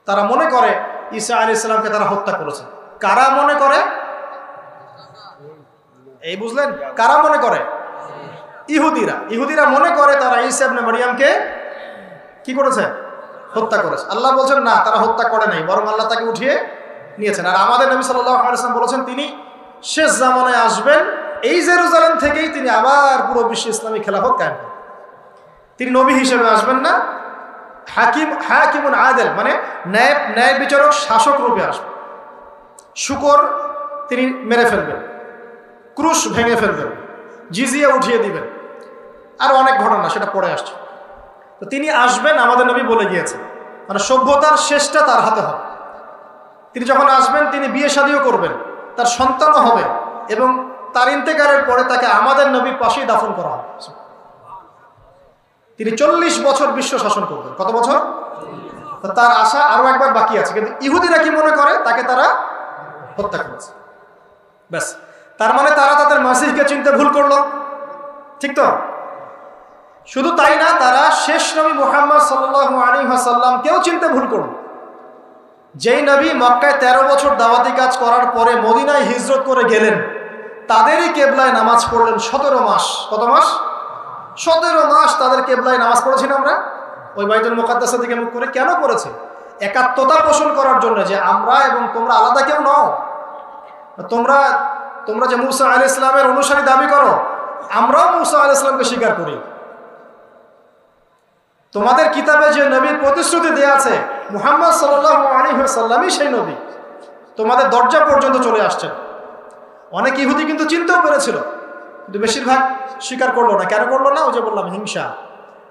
তারা মনে করে ঈসা আলাইহিস সালামকে তারা হত্যা করেছে। কারা মনে করে? এই বুঝলেন, কারা মনে করে? ইহুদিরা মনে করে তারা ঈসা ইবনে মারইয়ামকে কি করেছে? হত্যা করেছে। আল্লাহ বলছেন না, তারা হত্যা করে নাই, বরং আল্লাহ তাকে উঠিয়ে নিয়েছেন। আর আমাদের নবী সাল্লাল্লাহু আলাইহি ওয়াসাল্লাম বলেছেন তিনি শেষ জামানায় আসবেন, এই জেরুজালেম থেকেই তিনি আবার পুরো বিশ্ব ইসলামী খেলাফত কায়েম করবেন। তিনি নবী হিসেবে আসবেন না, হাকিমুন আদেল মানে ন্যায় বিচারক শাসক রূপে আসবেন। শুকর তিনি মেরে ফেলবেন, ক্রুশ ভেঙে ফেলবেন, জিজিয়া উঠিয়ে দিবেন, আর অনেক ঘটনা সেটা পড়ে আসছে। তো তিনি আসবেন, আমাদের নবী বলে গিয়েছেন, মানে সভ্যতার শেষটা তার হাতে হবে। তিনি যখন আসবেন তিনি বিয়ে শাদীও করবেন, তার সন্তানও হবে, এবং তার ইন্তেকালের পরে তাকে আমাদের নবীর পাশেই দাফন করা হবে। তিনি 40 বছর বিশ্ব শাসন করবেন। কত বছর? তার আশা আরো একবার বাকি আছে। কিন্তু ইহুদিরা কি মনে করে? তাকে তারা হত্যা করেছে, ব্যাস। তার মানে তারা তাদের মাসিহকে চিনতে ভুল করলো, ঠিক তো? শুধু তাই না, তারা শেষ নবী মুহাম্মদ সাল্লাল্লাহু আলাইহি ওয়াসাল্লামকেও চিনতে ভুল করলো। যেই নবী মক্কায় 13 বছর দাওয়াতি কাজ করার পরে মদিনায় হিজরত করে গেলেন, তাদেরই কেবলায় নামাজ পড়লেন 17 মাস। কত মাস? 17 মাস তাদের কেবলায় নামাজ পড়েছি না আমরা, ওই বাইতুল মুকাদ্দাসের দিকে মুখ করে। কেন করেছি? একাত্মতা পোষণ করার জন্য, যে আমরা এবং তোমরা আলাদা কেউ নও। তোমরা যে মুসা আলাইহিস সালামের অনুসারী দাবি করো, আমরাও মুসা আলাইহিস সালামকে স্বীকার করি। তোমাদের কিতাবে যে নবীর প্রতিশ্রুতি দেয়া আছে মুহাম্মদ সাল্লাল্লাহু আলাইহি ওয়াসাল্লামই সেই নবী, তোমাদের দরজা পর্যন্ত চলে আসছেন। অনেক ইহুদি কিন্তু চিনতেও পেরেছিল, কিন্তু বেশিরভাগ স্বীকার করলো না। কেন করলো না? ওই যে বললাম, হিংসা।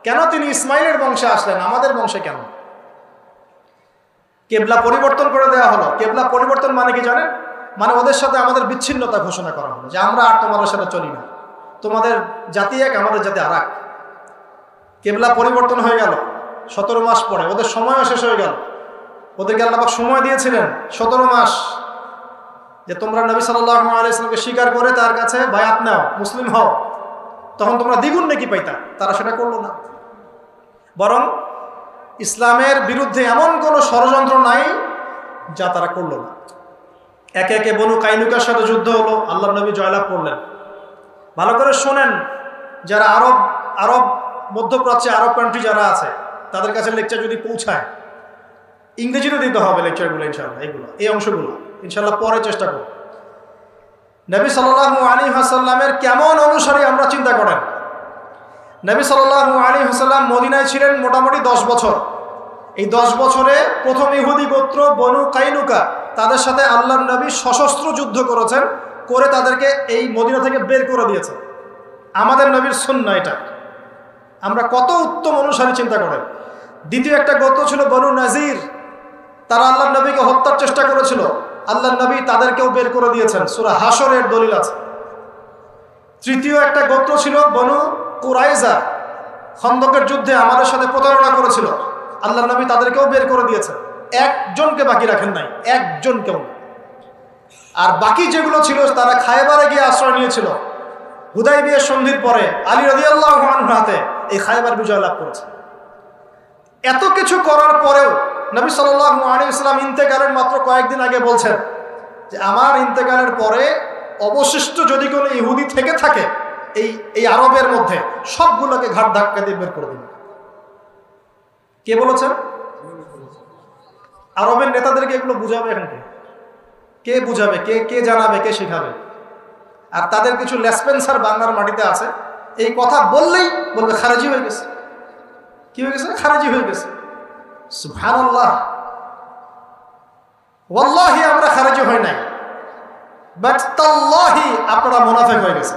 কেন তিনি ইসমাইলের বংশে আসলেন, আমাদের বংশে কেন? কেবলা পরিবর্তন করে দেওয়া হলো। কেবলা পরিবর্তন মানে কি জানেন? মানে ওদের সাথে আমাদের বিচ্ছিন্নতা ঘোষণা করা হলো, যে আমরা আর তোমাদের সাথে চলি না, তোমাদের জাতি এক, আমাদের জাতি আর এক। কেবলা পরিবর্তন হয়ে গেল 17 মাস পরে, ওদের সময়ও শেষ হয়ে গেল। ওদেরকে আল্লাহ পাক সময় দিয়েছিলেন 17 মাস, যে তোমরা নবী সাল্লাল্লাহু আলাইহি ওয়াসাল্লামকে স্বীকার করে তার কাছে বায়াত নাও, মুসলিম হও, তখন তোমরা দ্বিগুণ নেকি পাইতা। তারা সেটা করলো না, বরং ইসলামের বিরুদ্ধে এমন কোনো ষড়যন্ত্র নাই যা তারা করলো না। একে একে বনু কাইনুকার সাথে যুদ্ধ হলো, আল্লাহ নবী জয়লাভ করলেন। ভালো করে শোনেন, যারা আরব মধ্যপ্রাচ্যে আরব কান্ট্রি যারা আছে, তাদের কাছে লেকচার যদি পৌঁছায়, ইংরেজিতে দিতে হবে লেকচারগুলো ইনশাআল্লাহ। এই অংশগুলো ইনশাআল্লাহ পরে চেষ্টা করব। নবী সাল্লাল্লাহু আলাইহি ওয়াসাল্লামের কেমন অনুসারী আমরা চিন্তা করেন। নবী সাল্লাল্লাহু আলাইহি ওয়াসাল্লাম মদিনায় ছিলেন মোটামুটি 10 বছর। এই 10 বছরে প্রথম ইহুদি গোত্র বনু কাইনুকা, তাদের সাথে আল্লাহর নবী সশস্ত্র যুদ্ধ করেছেন, করে তাদেরকে এই মদিনা থেকে বের করে দিয়েছেন। আমাদের নবীর সুন্নাহ এটা। আমরা কত উত্তম অনুসারী চিন্তা করেন। দ্বিতীয় একটা গোত্র ছিল বনু নাজির, তারা আল্লাহর নবীকে হত্যার চেষ্টা করেছিল, আল্লাহর নবী তাদেরকেও বের করে দিয়েছেন, সূরা হাশরের দলিল আছে। তৃতীয় একটা গোত্র ছিল বনু কুরাইজা, খন্দকের যুদ্ধে আমাদের সাথে প্রতারণা করেছিল, আল্লাহর নবী তাদেরকেও বের করে দিয়েছেন। একজনকে বাকি রাখেন নাই, একজনকেও। আর বাকি যেগুলো ছিল তারা খায়বারে গিয়ে আশ্রয় নিয়েছিল। হুদাইবিয়ার সন্ধির পরে আলী রাদিয়াল্লাহু আনহুর হাতে এই খায়বার বিজয় লাভ করেছে। এত কিছু করার পরেও নবী সাল্লাল্লাহু আলাইহি ওয়াসাল্লাম ইন্তেকালের মাত্র কয়েকদিন আগে বলছেন যে আমার ইন্তেকালের পরে অবশিষ্ট যদি কোনো ইহুদি থেকে থাকে এই আরবের মধ্যে, সবগুলোকে ঘাট ধাক্কা দিয়ে বের করে দিবেন। কে বলেছেন? আরবের নেতাদেরকে এগুলো বুঝাবে এখন কে বুঝাবে, কে জানাবে, কে শেখাবে? আর তাদের কিছু লেসপেন্সার বাংলার মাটিতে আছে, এই কথা বললেই বলবে খারেজি হয়ে গেছে। কি হয়ে গেছে? খারেজি হয়ে গেছে। সুবহানাল্লাহ। ওয়াল্লাহি আমরা খারেজি হই নাই, বাট তাল্লাহি আপনারা মুনাফিক হয়ে গেছে।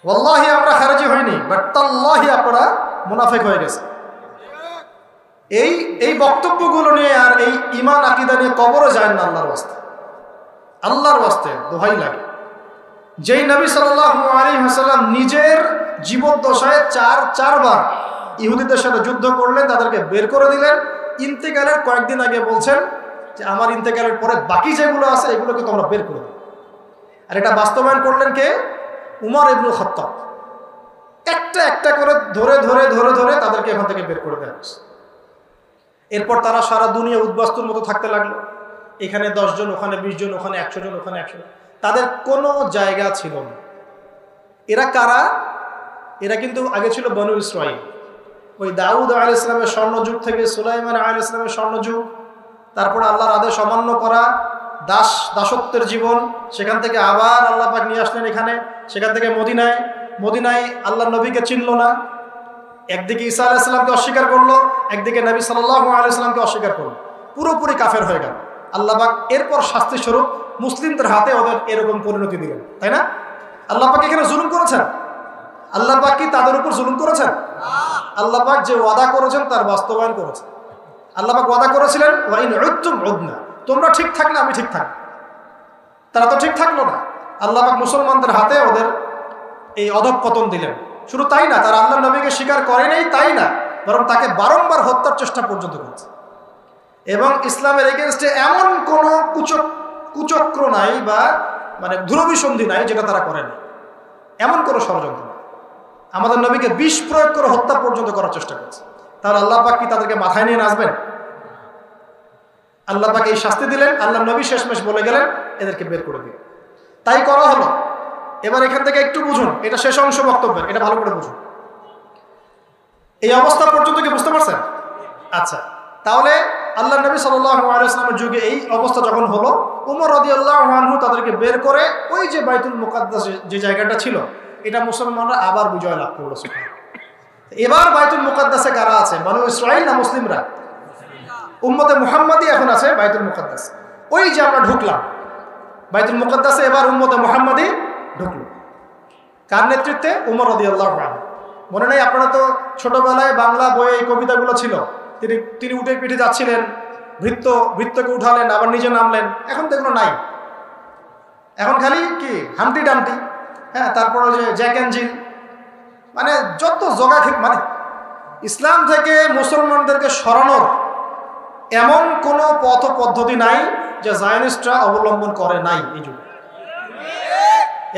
ওয়াল্লাহি আমরা খারেজি হইনি, বাট তাল্লাহি আপনারা মুনাফিক হয়ে গেছে। এই বক্তব্যগুলো নিয়ে আর এই ঈমান আকীদা নিয়ে কবরে যায় না। আল্লাহর ওয়াস্তে দোহাই লাগে। যেই নবী সাল্লাল্লাহু আলাইহি ওয়াসাল্লাম নিজের জীবদ্দশায় চারবার ইহুদিদের সাথে যুদ্ধ করলেন, তাদেরকে বের করে দিলেন, ইন্তেকালের কয়েকদিন আগে বলছেন যে আমার ইন্তেকালের পরে বাকি যেগুলো আছে এগুলোকে তোমরা বের করে দাও। আর এটা বাস্তবায়ন করলেন কে? উমর ইবনুল খাত্তাব। একটা একটা করে ধরে তাদেরকে এখান থেকে বের করে দেওয়া হয়েছে। এরপর তারা সারা দুনিয়া উদ্বাস্তুর মতো থাকতে লাগলো। এখানে 10 জন, ওখানে 20 জন, ওখানে 100 জন, ওখানে 100 জন, তাদের কোনো জায়গা ছিল না। এরা কারা? এরা কিন্তু আগে ছিল বনু ইসরাঈল। ওই দাউদ আলাইহিস সালামের স্বর্ণযুগ থেকে সুলাইমান আলাইহিস সালামের স্বর্ণযুগ, তারপরে আল্লাহর আদেশ অমান্য করা, দাসত্বের জীবন, সেখান থেকে আবার আল্লাহ পাক নিয়ে আসলেন এখানে, সেখান থেকে মদিনায় আল্লাহর নবীকে চিনল না, একদিকে ঈসা আলাইহিস সালামকে অস্বীকার করলো, একদিকে নবী সাল্লাল্লাহু আলাইহি সাল্লামকে অস্বীকার করলো, পুরোপুরি কাফের হয়ে গেল। আল্লাহ পাক এরপর শাস্তি স্বরূপ মুসলিমদের হাতে ওদের এরকম পরিণতি দিলেন, তাই না? আল্লাহ পাক এখানে জুলুম করেছেন? আল্লাহ পাক কি তাদের উপর জুলুম করেছেন? আল্লাহ পাক যে ওয়াদা করেছেন তার বাস্তবায়ন করেছেন। আল্লাহ পাক ওয়াদা করেছিলেন ওয়া ইন উদতুম উদনা, তোমরা ঠিক থাকলে আমি ঠিক থাকব। তারা তো ঠিক থাকলো না। আল্লাহ পাক মুসলমানদের হাতে ওদের এই অধঃপতন দিলেন। শুধু তাই না, তারা আল্লাহর নবীকে স্বীকার করে নাই তাই না, বরং তাকে বারংবার হত্যার চেষ্টা পর্যন্ত করেছে। এবং ইসলামের এগেনস্টে এমন কোনো কুচক্র নাই বা মানে ধূরবিসন্ধি নাই যেটা তারা করেনি, এমন কোনো ষড়যন্ত্র। আমাদের নবীকে বিষ প্রয়োগ করে হত্যা পর্যন্ত করার চেষ্টা করছে। তাহলে আল্লাহ পাক কি তাদেরকে মাথায় নিয়ে নাচবেন? আল্লাহ পাক এই শাস্তি দিলেন, আল্লাহ নবী শেষমেশ বলে গেলেন এদেরকে বের করে দিন। তাই করা হলো। এবার এখান থেকে একটু বুঝুন, এটা শেষ অংশ বক্তব্যের, এটা ভালো করে বুঝুন। এই অবস্থা পর্যন্ত কি বুঝতে পারছেন? আচ্ছা, তাহলে আল্লাহ নবী সাল্লাল্লাহু আলাইহি ওয়াসাল্লামের যুগে এই অবস্থা যখন হলো, উমর রাদিয়াল্লাহু আনহু তাদেরকে বের করে ওই যে বাইতুল মুকাদ্দাস যে জায়গাটা ছিল, এটা মুসলমানরা আবার বিজয় লাভ করলো। এবার বাইতুল মুকাদ্দাসে কারা আছে? বনু ইসরাঈল না মুসলিমরা? উম্মতে মুহাম্মাদি এখন আছে বাইতুল মুকাদ্দাস। ওই যে আমরা ঢুকলাম বাইতুল মুকাদ্দাসে, এবার উম্মতে মুহাম্মাদি ঢুকলো। কার নেতৃত্বে? উমর রাদিয়াল্লাহু আনহু। মনে নেই? আপনারা তো ছোটবেলায় বাংলা বইয়ে এই কবিতাগুলো ছিল। তিনি উঠে পিঠে যাচ্ছিলেন, ভৃত্যকে উঠালেন, আবার নিজে নামলেন। এখন তো এগুলো নাই, এখন খালি কি হামটি ডামটি, হ্যাঁ, তারপরে যে জ্যাক অ্যান্ড জিল, মানে যত জগা, মানে ইসলাম থেকে মুসলমানদেরকে সরানোর এমন কোনো পথ পদ্ধতি নাই যা জায়নিস্টরা অবলম্বন করে নাই এই যুগে।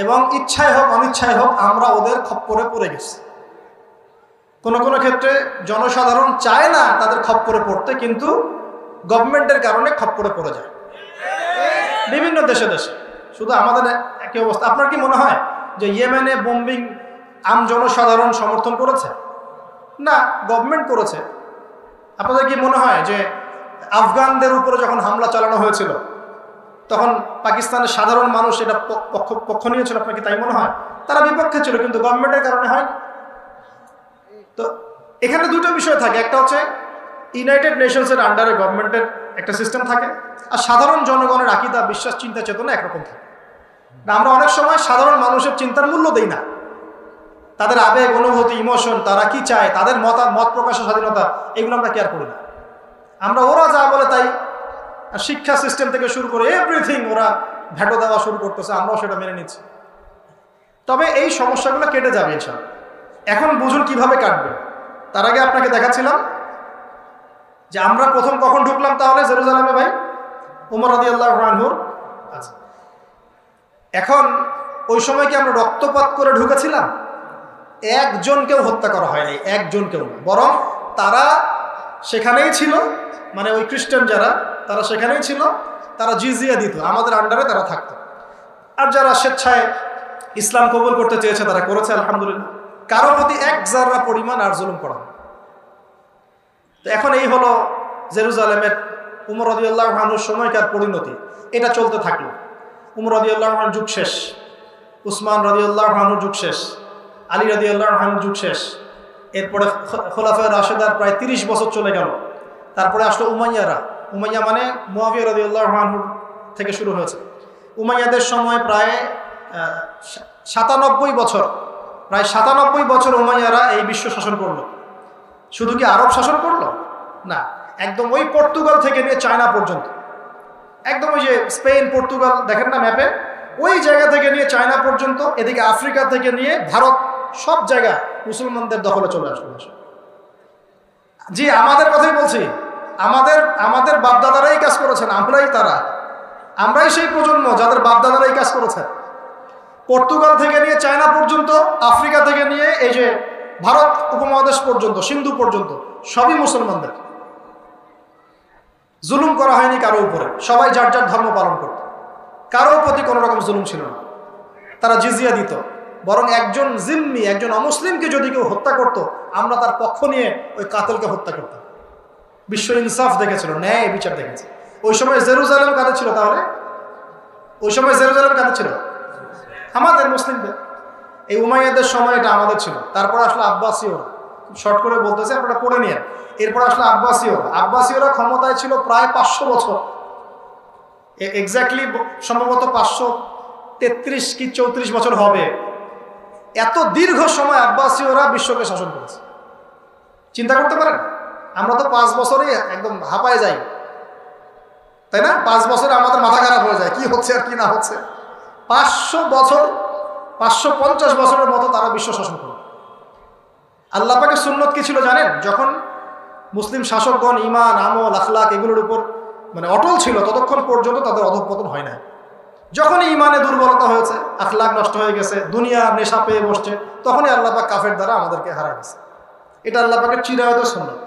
এবং ইচ্ছায় হোক অনিচ্ছায় হোক আমরা ওদের খপ্পরে পড়ে গেছি। কোনো কোনো ক্ষেত্রে জনসাধারণ চায় না তাদের খপ্পরে পড়তে, কিন্তু গভর্নমেন্টের কারণে খপ্পরে পড়ে যায় বিভিন্ন দেশে দেশে। শুধু আমাদের একই অবস্থা। আপনার কি মনে হয় যে ইয়েমেনে বোম্বিং আম জনসাধারণ সমর্থন করেছে? না, গভর্নমেন্ট করেছে। আপনাদের কি মনে হয় যে আফগানদের উপরে যখন হামলা চালানো হয়েছিল তখন পাকিস্তানের সাধারণ মানুষ এটা পক্ষ নিয়েছিল? আপনার কি তাই মনে হয়? তারা বিপক্ষে ছিল, কিন্তু গভর্নমেন্টের কারণে হয়। তো এখানে দুটো বিষয় থাকে, একটা হচ্ছে ইউনাইটেড নেশনসের আন্ডারে গভর্নমেন্টের একটা সিস্টেম থাকে, আর সাধারণ জনগণের আকীদা, বিশ্বাস, চিন্তা চেতনা একরকম থাকে। আমরা অনেক সময় সাধারণ মানুষের চিন্তার মূল্য দেই না, তাদের আবেগ, অনুভূতি, ইমোশন, তারা কি চায়, তাদের মত প্রকাশের স্বাধীনতা, এগুলো আমরা কেয়ার করি না। আমরা ওরা যা বলে তাই, শিক্ষা সিস্টেম থেকে শুরু করে এভরিথিং ওরা ভ্যাটো দেওয়া শুরু করতেছে, আমরাও সেটা মেনে নিচ্ছি। তবে এই সমস্যাগুলো কেটে যাবে ইনশাআল্লাহ। এখন বুঝুন কিভাবে কাটবে। তার আগে আপনাকে দেখাচ্ছিলাম যে আমরা প্রথম কখন ঢুকলাম তাহলে জেরুজালেমে ভাই? উমর রাদিয়াল্লাহু আনহুর। আচ্ছা, এখন ওই সময় কি আমরা রক্তপাত করে ঢুকেছিলাম? একজনকেও হত্যা করা হয়নি, একজনকেও, বরং তারা সেখানেই ছিল, মানে ওই খ্রিস্টান যারা, তারা সেখানেই ছিল, তারা জিজিয়া দিত, আমাদের আন্ডারে তারা থাকতো। আর যারা স্বেচ্ছায় ইসলাম কবুল করতে চেয়েছে তারা করেছে, আলহামদুলিল্লাহ। কারো প্রতি এক জাররা পরিমাণ আর জুলুম করা হয়। তো এখন এই হলো জেরুজালেমের উমর রাদিয়াল্লাহু আনহুর সময়কার পরিণতি। এটা চলতে থাকলো। উমর রাদিয়াল্লাহু আনহুর যুগ শেষ, উসমান রাদিয়াল্লাহু আনহুর যুগ শেষ, আলী রাদিয়াল্লাহু আনহুর যুগ শেষ। এরপরে খোলাফায়ে রাশেদার প্রায় 30 বছর চলে গেল। তারপরে আসলো উমাইয়ারা। উমাইয়া মানে মুয়াবিয়া রাদিয়াল্লাহু আনহু থেকে শুরু হয়েছে। উমাইয়াদের সময় প্রায় 97 বছর, প্রায় 97 বছর উমাইয়ারা এই বিশ্ব শাসন করলো। শুধু কি আরব শাসন করলো? না, একদম ওই পর্তুগাল থেকে নিয়ে চায়না পর্যন্ত, একদম ওই যে স্পেন, পর্তুগাল দেখেন না ম্যাপে, ওই জায়গা থেকে নিয়ে চায়না পর্যন্ত, এদিকে আফ্রিকা থেকে নিয়ে ভারত, সব জায়গা মুসলমানদের দখলে চলে আসলো। জি, আমাদের কথাই বলছি। আমাদের বাপদাদারাই কাজ করেছেন, আমরাই সেই প্রজন্ম যাদের বাপদাদারাই কাজ করেছেন। পর্তুগাল থেকে নিয়ে চায়না পর্যন্ত, আফ্রিকা থেকে নিয়ে এই যে ভারত উপমহাদেশ পর্যন্ত, সিন্ধু পর্যন্ত, সবই মুসলমানদের। জুলুম করা হয়নি কারো উপরে, সবাই যার যার ধর্ম পালন করত, কারো প্রতি কোনো রকম জুলুম ছিল না। তারা জিজিয়া দিত, বরং একজন জিম্মি, একজন অমুসলিমকে যদি কেউ হত্যা করত, আমরা তার পক্ষ নিয়ে ওই কাতলকে হত্যা করতাম। বিশ্ব ইনসাফ দেখেছিল, ন্যায় বিচার দেখেছে। ওই সময় জেরুজালেম কাদের ছিল তাহলে? ওই সময় জেরুজালেম কাদের ছিল? আমাদের, মুসলিমদের। এই উমাইয়াদের সময় এটা আমাদের ছিল। তারপর আসলে আব্বাসীয়রা, শর্ট করে বলতেছে, আপনারা পড়ে নিয়ে। এরপর আসলে আব্বাসীয়রা। আব্বাসীয়রা ক্ষমতায় ছিল প্রায় 500 বছর, এক্স্যাক্টলি সম্ভবত 533 কি 34 বছর হবে। এত দীর্ঘ সময় আব্বাসীয়রা বিশ্বকে শাসন করেছে। চিন্তা করতে পারেন, আমরা তো 5 বছরেই একদম হাঁপায় যাই, তাই না? 5 বছরে আমাদের মাথা খারাপ হয়ে যায়, কি হচ্ছে আর কি না হচ্ছে। 500 বছর, 550 বছরের মতো তারা বিশ্ব শাসন করে। আল্লাহ পাকের সুন্নত কি ছিল জানেন? যখন মুসলিম শাসকগণ ঈমান, আমল, আখলাক এগুলোর উপর মানে অটল ছিল, ততক্ষণ পর্যন্ত তাদের অধঃপতন হয় না। যখনই ঈমানে দুর্বলতা হয়েছে, আখলাক নষ্ট হয়ে গেছে, দুনিয়া নেশা পেয়ে বসছে, তখনই আল্লাহ পাক কাফের দ্বারা আমাদেরকে হারায় গেছে। এটা আল্লাহ পাকের চিরায়ত সুন্নত।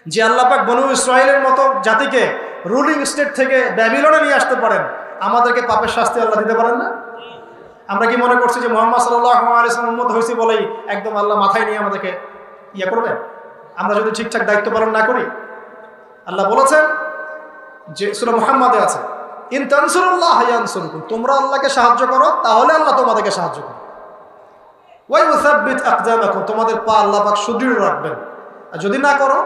যে আল্লাহ পাক বনু ইসরাইলের মতো জাতিকে রুলিং স্টেট থেকে ব্যাবিলনে নিয়ে আসতে পারেন, আমাদেরকে পাপের শাস্তি আল্লাহ দিতে পারেন না? আমরা কি মনে করছি যে মুহাম্মদ সাল্লাল্লাহু আলাইহি ওয়াসাল্লাম উম্মত হয়েছি বলেই একদম আল্লাহ মাথায় নিয়ে আমাদেরকে করবেন? আমরা যদি ঠিকঠাক দায়িত্ব পালন না করি। আল্লাহ বলেছেন যে সূরা মুহাম্মাদে আছে, ইন তানসুরুল্লাহ ইয়ানসুরকুম, তোমরা আল্লাহকে সাহায্য করো তাহলে আল্লাহ তোমাদেরকে সাহায্য করবে। ওয়া ইউসাব্বিত আকদামাকুম, তোমাদের পা আল্লাহ পাক সুদৃঢ় রাখবেন। আর যদি না করো,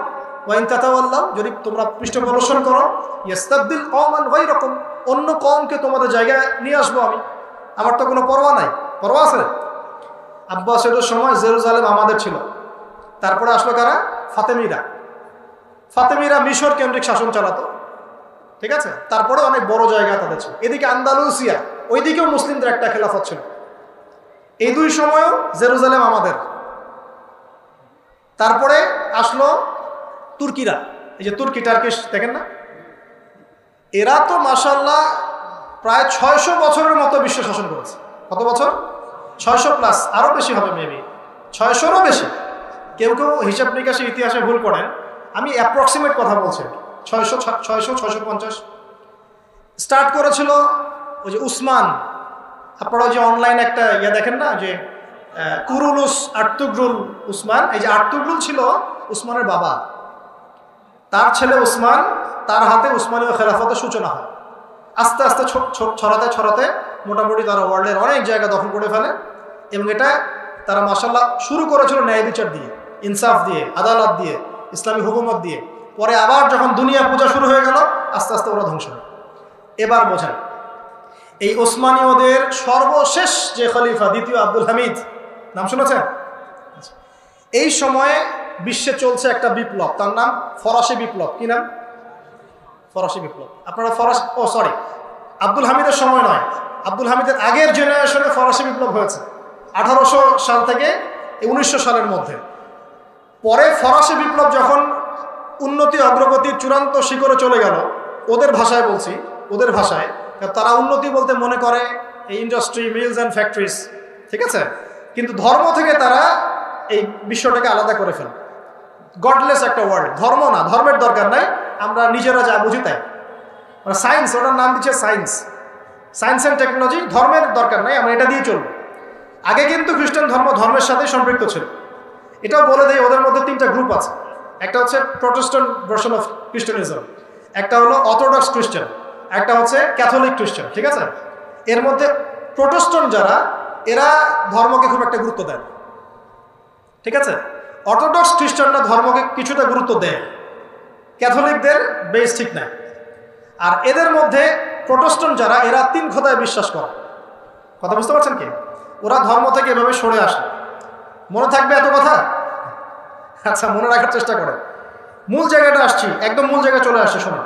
ওয়া ইন তাতাওয়াল্লাউ, যদি তোমরা পৃষ্ঠপ্রদর্শন করো, ইস্তাবদিল কওমান গায়রাকুম, অন্য কওমকে তোমাদের জায়গায় নিয়ে আসবো আমি। আমার তো কোনো পরোয়া নাই, পরোয়া আছে? আব্বাসীয়দের সময় জেরুজালেম আমাদের ছিল। তারপরে আসলো কারা? ফাতেমিরা। ফাতেমিরা মিশর কেন্দ্রিক শাসন চালাতো, ঠিক আছে? তারপরে অনেক বড় জায়গা তাদের ছিল। এদিকে আন্দালুসিয়া, ওইদিকেও মুসলিমদের একটা খেলাফত ছিল। এই দুই সময়ও জেরুজালেম আমাদের। তারপরে আসলো তুর্কিরা, এই যে তুর্কি, টার্কিশ দেখেন না, এরা তো মাশাআল্লাহ প্রায় 600 বছরের মতো বিশ্ব শাসন করেছে। কত বছর? 600+, আরো বেশি হবে, মেবি 600-রও বেশি। কেউ কেউ হিসাব নিকাশে ইতিহাসে ভুল করেন, আমি অ্যাপ্রক্সিমেট কথা বলছি। 600, 650 স্টার্ট করেছিল ওই যে উসমান। আপনারা যে অনলাইনে একটা দেখেন না, যে কুরুলুস আর্তুগরুল উসমান, এই যে আর্তুগরুল ছিল উসমানের বাবা, তার ছেলে উসমান, তার হাতে উসমানীয় খেলাফতের সূচনা হয়। আস্তে আস্তে ছড়াতে ছড়াতে মোটামুটি তারা ওয়ার্ল্ডের অনেক জায়গা দখল করে ফেলে। এবং এটা তারা মাশাআল্লাহ শুরু করেছিল ন্যায় বিচার দিয়ে, ইনসাফ দিয়ে, আদালত দিয়ে, ইসলামী হুকুমত দিয়ে। পরে আবার যখন দুনিয়া পূজা শুরু হয়ে গেল, আস্তে আস্তে ওরা ধ্বংস হয়। এবার বোঝায় এই ওসমানীয়দের সর্বশেষ যে খলিফা, দ্বিতীয় আব্দুল হামিদ, নাম শুনেছেন? এই সময়ে বিশ্বে চলছে একটা বিপ্লব, তার নাম ফরাসি বিপ্লব। কি নাম? ফরাসি বিপ্লব। আপনারা আব্দুল হামিদের সময় নয়, আব্দুল হামিদের আগের জেনারেশনে ফরাসি বিপ্লব হয়েছে 1800 সাল থেকে 1900 সালের মধ্যে। পরে ফরাসি বিপ্লব যখন উন্নতি অগ্রগতির চূড়ান্ত শিখরে চলে গেল, ওদের ভাষায় বলছি, ওদের ভাষায়, তারা উন্নতি বলতে মনে করে এই ইন্ডাস্ট্রি, মিলস অ্যান্ড ফ্যাক্টরিজ, ঠিক আছে? কিন্তু ধর্ম থেকে তারা এই বিশ্বটাকে আলাদা করে ফেলে। গডলেস একটা ওয়ার্ল্ড, ধর্ম না, ধর্মের দরকার নাই, আমরা নিজেরা যা বুঝি তাই। মানে সায়েন্স, ওটার নাম দিচ্ছে সায়েন্স, সায়েন্স অ্যান্ড টেকনোলজি, ধর্মের দরকার নাই, আমরা এটা দিয়ে চলবো। আগে কিন্তু খ্রিস্টান ধর্ম ধর্মের সাথে সম্পৃক্ত ছিল। এটাও বলে দেয়, ওদের মধ্যে 3টা গ্রুপ আছে। একটা হচ্ছে প্রটেস্ট্যান্ট ভার্সন অফ খ্রিস্টানিজম, একটা হলো অর্থোডক্স খ্রিস্টান, একটা হচ্ছে ক্যাথলিক খ্রিস্টান, ঠিক আছে? এর মধ্যে প্রটেস্ট্যান্ট যারা, এরা ধর্মকে খুব একটা গুরুত্ব দেয়, ঠিক আছে? অর্থোডক্স খ্রিস্টানরা ধর্মকে কিছুটা গুরুত্ব দেয়, ক্যাথলিকদের বেশ ঠিক নাই। আর এদের মধ্যে প্রটেস্ট্যান্ট যারা, এরা 3 খোদায় বিশ্বাস করে। কথা বুঝতে পারছেন কি? ওরা ধর্ম থেকে এভাবে সরে আসে। মনে থাকবে এত কথা? আচ্ছা, মনে রাখার চেষ্টা করেন। মূল জায়গাটা আসছি, একদম মূল জায়গায় চলে আসছে। শোনো,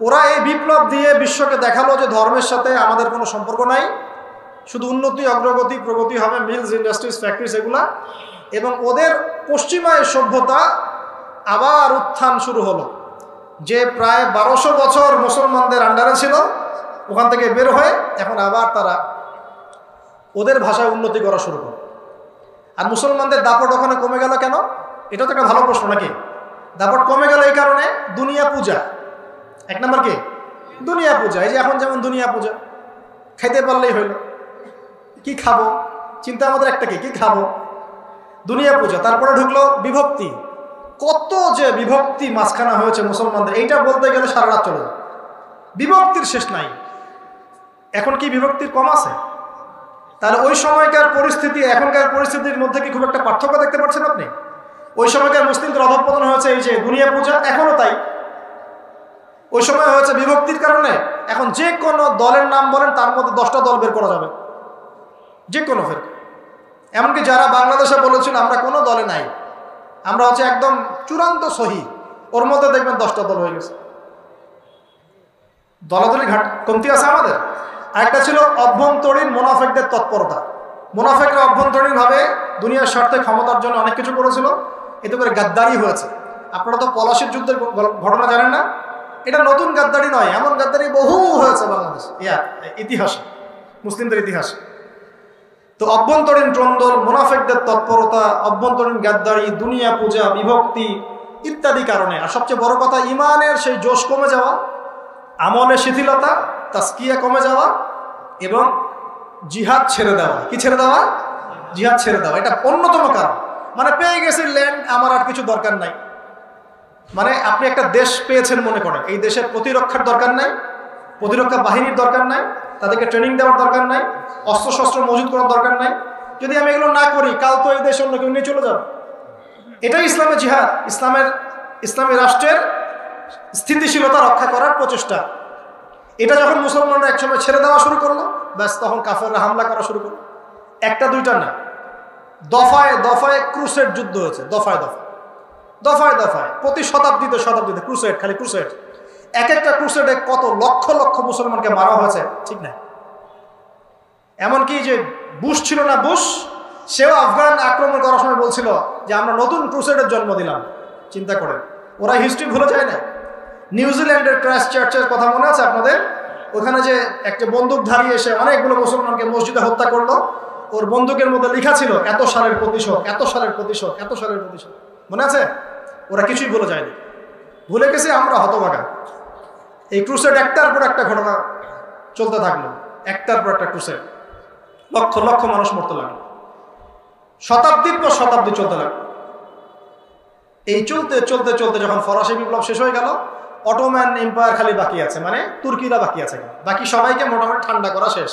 ওরা এই বিপ্লব দিয়ে বিশ্বকে দেখালো যে ধর্মের সাথে আমাদের কোনো সম্পর্ক নাই, শুধু উন্নতি, অগ্রগতি, প্রগতি হবে, মিলস, ইন্ডাস্ট্রিজ, ফ্যাক্টরিজ, এগুলা। এবং ওদের পশ্চিমায় সভ্যতা আবার উত্থান শুরু হলো, যে প্রায় 1200 বছর মুসলমানদের আন্ডারে ছিল, ওখান থেকে বের হয়ে এখন আবার তারা ওদের ভাষায় উন্নতি করা শুরু করে। আর মুসলমানদের দাপট ওখানে কমে গেল কেন? এটা তো একটা ভালো প্রশ্ন নাকি? দাপট কমে গেল এই কারণে, দুনিয়া পূজা, এক নম্বর কি? দুনিয়া পূজা। এই যে এখন যেমন দুনিয়া পূজা, খাইতে পারলেই হইল, কি খাবো চিন্তা আমাদের একটা, কি খাবো, দুনিয়া পূজা। তারপরে ঢুকলো বিভক্তি। কত যে বিভক্তি মাঝখানা হয়েছে মুসলমানদের, এইটা বলতে গেলে সারা রাত চলে যায়। বিভক্তির শেষ নাই। এখন কি বিভক্তির কম আছে? তাহলে ওই সময়কার পরিস্থিতি এখনকার পরিস্থিতির মধ্যে কি খুব একটা পার্থক্য দেখতে পাচ্ছেন আপনি? ওই সময়কার মুসলিমদের অধঃপতন হয়েছে এই যে দুনিয়া পূজা, এখনো তাই। ওই সময় হয়েছে বিভক্তির কারণে। এখন যে কোনো দলের নাম বলেন, তার মধ্যে 10টা দল বের করা যাবে, যে কোনো ফের। এমনকি যারা বাংলাদেশে বলেছিল আমরা কোনো দলে নাই, আমরা হচ্ছে একদম চূড়ান্ত সহি, ওর মধ্যে দেখবেন 10টা দল হয়ে গেছে। দলাদলি ঘাট কমতি আছে আমাদের। আরেকটা ছিল অভ্যন্তরীণ মুনাফিকদের তৎপরতা। মুনাফিকরা অভ্যন্তরীণভাবে দুনিয়ার স্বার্থে ক্ষমতার জন্য অনেক কিছু করেছিল, এতে করে গাদ্দারি হয়েছে। আপনারা তো পলাশির যুদ্ধের ঘটনা জানেন না? এটা নতুন গাদ্দারি নয়, এমন গাদ্দারি বহু হয়েছে বাংলাদেশ ইতিহাসে, মুসলিমদের ইতিহাসে। তো অভ্যন্তরীণ দ্বন্দ্ব, মুনাফিকদের তৎপরতা, অভ্যন্তরীণ গাদ্দারি, দুনিয়া পূজা, বিভক্তি ইত্যাদি কারণে, আর সবচেয়ে বড় কথা ইমানের সেই জোশ কমে যাওয়া, আমলের শিথিলতা, তাসকিয়া কমে যাওয়া এবং জিহাদ ছেড়ে দেওয়া। কি ছেড়ে দেওয়া? জিহাদ ছেড়ে দেওয়া। এটা অন্যতম কারণ। মানে পেয়ে গেছি ল্যান্ড, আমার আর কিছু দরকার নাই। মানে আপনি একটা দেশ পেয়েছেন মনে করেন, এই দেশের প্রতিরক্ষার দরকার নাই, প্রতিরক্ষা বাহিনীর দরকার নাই, তাদেরকে ট্রেনিং দেওয়ার দরকার নাই, অস্ত্রশস্ত্র মজুত করার দরকার নাই। যদি আমি এগুলো না করি, কাল তো এই দেশ অন্য কেউ নিয়ে চলে যাবে। এটাই ইসলামের জিহাদ, ইসলামী রাষ্ট্রের স্থিতিশীলতা রক্ষা করার প্রচেষ্টা। এটা যখন মুসলমানরা একসময় ছেড়ে দেওয়া শুরু করলো, ব্যাস তখন কাফেররা হামলা করা শুরু করলো। একটা দুইটা না, দফায় দফায় ক্রুসেড যুদ্ধ হয়েছে, দফায় দফায় দফায় দফায়, প্রতি শতাব্দীতে শতাব্দীতে ক্রুসেড, খালি ক্রুসেড। এক একটা ক্রুসেডে কত লক্ষ লক্ষ মুসলমানকে মারা হয়েছে ঠিক না? এমনকি যে বুশ ছিল না, বুশ, সেও আফগান আক্রমণ করার সময় বলছিল যে আমরা নতুন ক্রুসেডের জন্ম দিলাম। চিন্তা করেন, ওরা হিস্ট্রি ভুলে যায় না। নিউজিল্যান্ডের ক্রাইস্ট চার্চের কথা মনে আছে আপনাদের? ওখানে যে একটা বন্দুকধারী এসে অনেকগুলো মুসলমানকে মসজিদে হত্যা করলো, ওর বন্দুকের মধ্যে লেখা ছিল এত সালের প্রতিশোধ, এত সালের প্রতিশোধ, এত সালের প্রতিশোধ। মনে আছে? ওরা কিছুই ভুলে যায়নি, ভুলে গেছে আমরা হতভাগা। এই ক্রুসেড একটার পর একটা ঘটনা চলতে থাকলো, একটার পর একটা ক্রুসেড, লক্ষ লক্ষ মানুষ মরতে লাগলো, শতাব্দীর পর শতাব্দী চলতে লাগলো। এই চলতে চলতে চলতে যখন ফরাসি বিপ্লব শেষ হয়ে গেল, অটোম্যান এম্পায়ার খালি বাকি আছে, মানে তুর্কিরা বাকি আছে, বাকি সবাইকে মোটামুটি ঠান্ডা করা শেষ।